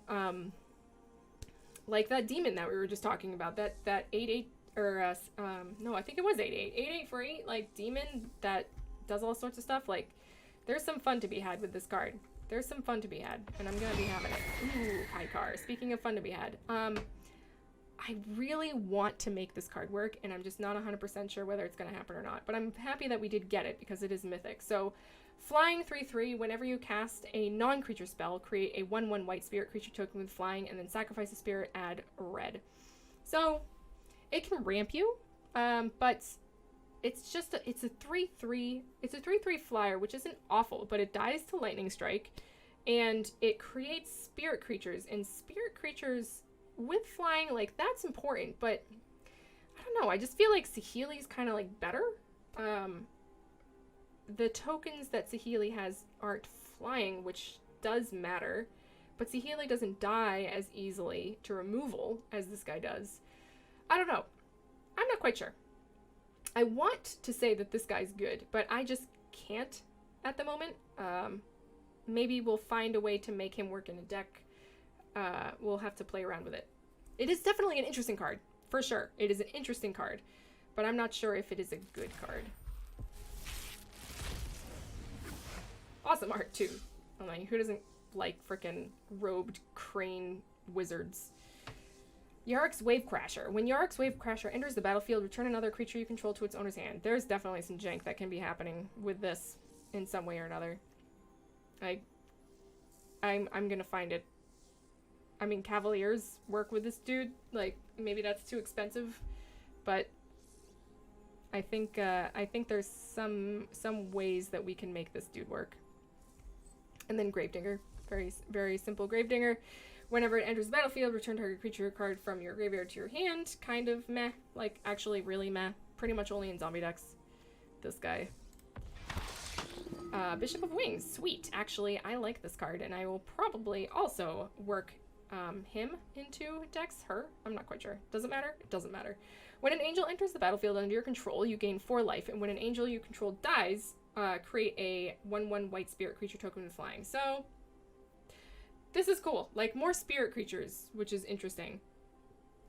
Like that demon that we were just talking about. That 8/8, or, no, I think it was 8/8. 8/8 for 8, like, demon that does all sorts of stuff. Like, there's some fun to be had with this card. There's some fun to be had, and I'm gonna be having it. Ooh, Icar. Speaking of fun to be had, I really want to make this card work, and I'm just not 100% sure whether it's gonna happen or not. But I'm happy that we did get it, because it is mythic. So, flying 3/3, whenever you cast a non-creature spell, create a 1/1 white spirit creature token with flying, and then sacrifice a spirit, add red. So, it can ramp you, but it's a 3/3 flyer, which isn't awful, but it dies to lightning strike, and it creates spirit creatures, and spirit creatures with flying, like, that's important, but I don't know, I just feel like Saheeli's kind of, like, better. The tokens that Saheeli has aren't flying, which does matter, but Saheeli doesn't die as easily to removal as this guy does. I don't know. I'm not quite sure. I want to say that this guy's good, but I just can't at the moment. Maybe we'll find a way to make him work in a deck. We'll have to play around with it. It is definitely an interesting card, for sure. It is an interesting card, but I'm not sure if it is a good card. Awesome art, too. Oh my, who doesn't like frickin' robed crane wizards? Yarick's Wavecrasher. When Yarick's Wavecrasher enters the battlefield, return another creature you control to its owner's hand. There's definitely some jank that can be happening with this in some way or another. I'm gonna find it. I mean, Cavaliers work with this dude. Like, maybe that's too expensive, but I think there's some ways that we can make this dude work. And then Gravedigger. Very simple Gravedigger. Whenever it enters the battlefield, return target creature card from your graveyard to your hand. Kind of meh. Like, actually really meh. Pretty much only in zombie decks. This guy. Bishop of Wings. Sweet. Actually, I like this card, and I will probably also work him into decks. Her. I'm not quite sure. Doesn't matter? It doesn't matter. When an angel enters the battlefield under your control, you gain 4 life, and when an angel you control dies, create a 1/1 white spirit creature token with flying. So, this is cool. Like, more spirit creatures, which is interesting.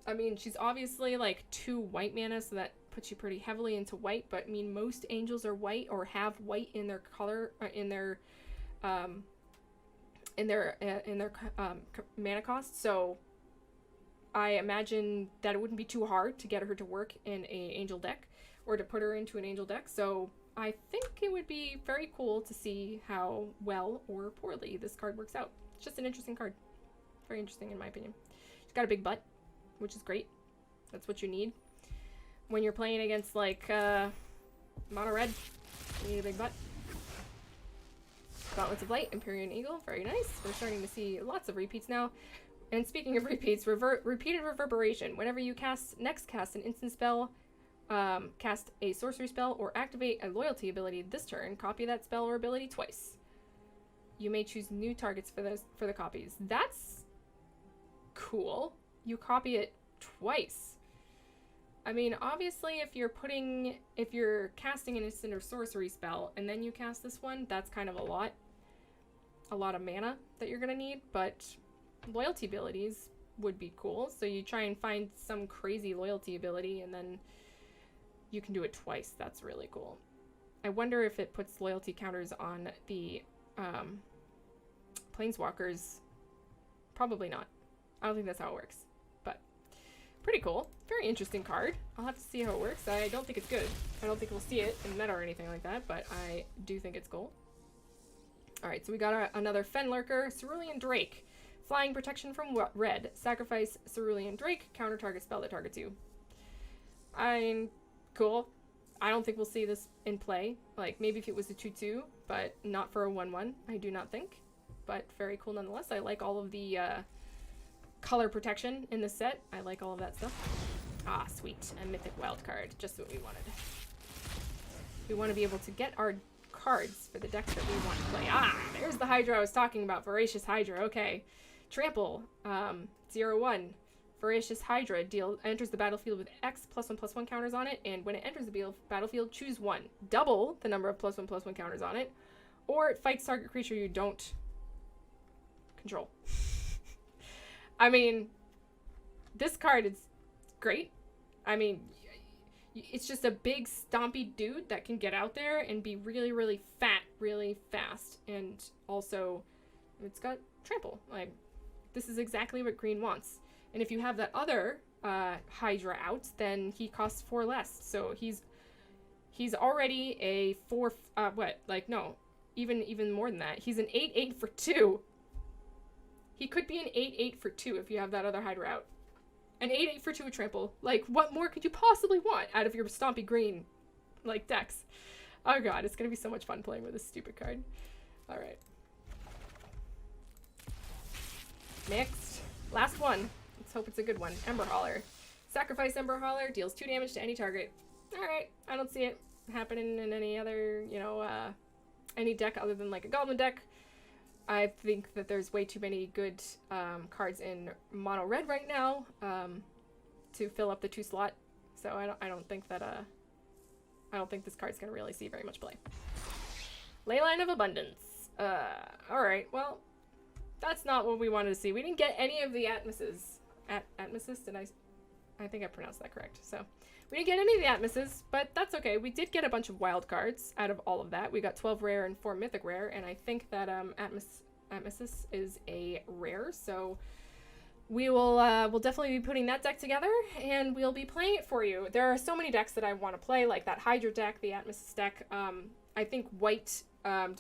I mean, she's obviously, like, 2 white mana, so that puts you pretty heavily into white, but, I mean, most angels are white or have white in their color, in their mana cost, so I imagine that it wouldn't be too hard to get her to work in a angel deck, or to put her into an angel deck, so I think it would be very cool to see how well or poorly this card works out. It's just an interesting card. Very interesting in my opinion. She's got a big butt, which is great. That's what you need. When you're playing against, like, mono red, you need a big butt. Gauntlets of Light, Empyrean Eagle, very nice. We're starting to see lots of repeats now. And speaking of repeats, repeated reverberation. Whenever you cast an instant spell, cast a sorcery spell, or activate a loyalty ability this turn, copy that spell or ability twice. You may choose new targets for the copies. That's cool. You copy it twice. I mean, obviously, if you're casting an instant or sorcery spell and then you cast this one, that's kind of a lot of mana that you're gonna need, but loyalty abilities would be cool. So you try and find some crazy loyalty ability and then you can do it twice. That's really cool. I wonder if it puts loyalty counters on the planeswalkers. Probably not. I don't think that's how it works, but pretty cool. Very interesting card. I'll have to see how it works. I don't think it's good. I don't think we'll see it in meta or anything like that, but I do think it's cool. Alright, so we got another Fen Lurker, Cerulean Drake. Flying protection from red. Sacrifice Cerulean Drake, counter target spell that targets you. Cool. I don't think we'll see this in play. Like, maybe if it was a 2/2, but not for a 1/1, I do not think. But very cool nonetheless. I like all of the color protection in the set. I like all of that stuff. Ah, sweet. A mythic wild card. Just what we wanted. We want to be able to get our cards for the decks that we want to play. Ah, there's the Hydra I was talking about. Voracious Hydra. Okay. Trample. 0/1. Voracious Hydra enters the battlefield with X +1/+1 counters on it, and when it enters the battlefield, choose 1. Double the number of +1/+1 counters on it, or it fights target creature you don't control. I mean, this card is great. I mean, it's just a big stompy dude that can get out there and be really, really fat, really fast, and also it's got trample. Like, this is exactly what green wants. And if you have that other Hydra out, then he costs 4 less. So he's already a 4, even more than that. He's an 8/8 for 2. He could be an 8/8 for 2 if you have that other Hydra out. An 8/8 for 2 with trample. Like, what more could you possibly want out of your stompy green, like, decks? Oh god, it's gonna be so much fun playing with this stupid card. Alright. Next. Last one. Let's hope it's a good one. Ember Hauler. Sacrifice Ember Hauler, deals 2 damage to any target. Alright, I don't see it happening in any other, any deck other than, like, a Goblin deck. I think that there's way too many good cards in mono red right now to fill up the 2 slot. So I don't think this card's gonna really see very much play. Leyline of Abundance. Alright, well, that's not what we wanted to see. We didn't get any of the Atmases. Atmases? Did I think I pronounced that correct. So, we didn't get any of the Atmases, but that's okay. We did get a bunch of wild cards out of all of that. We got 12 rare and 4 mythic rare, and I think that Atmasis is a rare, so we'll definitely be putting that deck together, and we'll be playing it for you. There are so many decks that I want to play, like that Hydra deck, the Atmasis deck. I think white land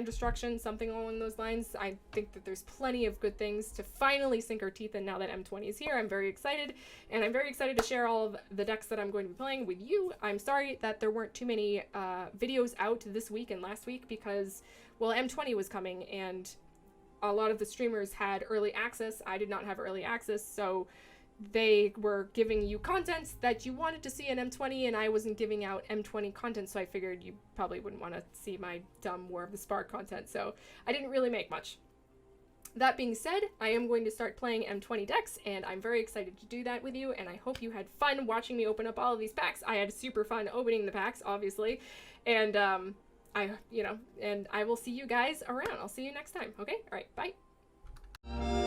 destruction, something along those lines. I think that there's plenty of good things to finally sink our teeth in now that M20 is here. I'm very excited, and I'm very excited to share all of the decks that I'm going to be playing with you. I'm sorry that there weren't too many videos out this week and last week because, well, M20 was coming, and a lot of the streamers had early access. I did not have early access, so they were giving you content that you wanted to see in M20, and I wasn't giving out M20 content, so I figured you probably wouldn't want to see my dumb War of the Spark content, so I didn't really make much. That being said, I am going to start playing M20 decks, and I'm very excited to do that with you, and I hope you had fun watching me open up all of these packs. I had super fun opening the packs, obviously, and I will see you guys around. I'll see you next time, okay? All right, bye.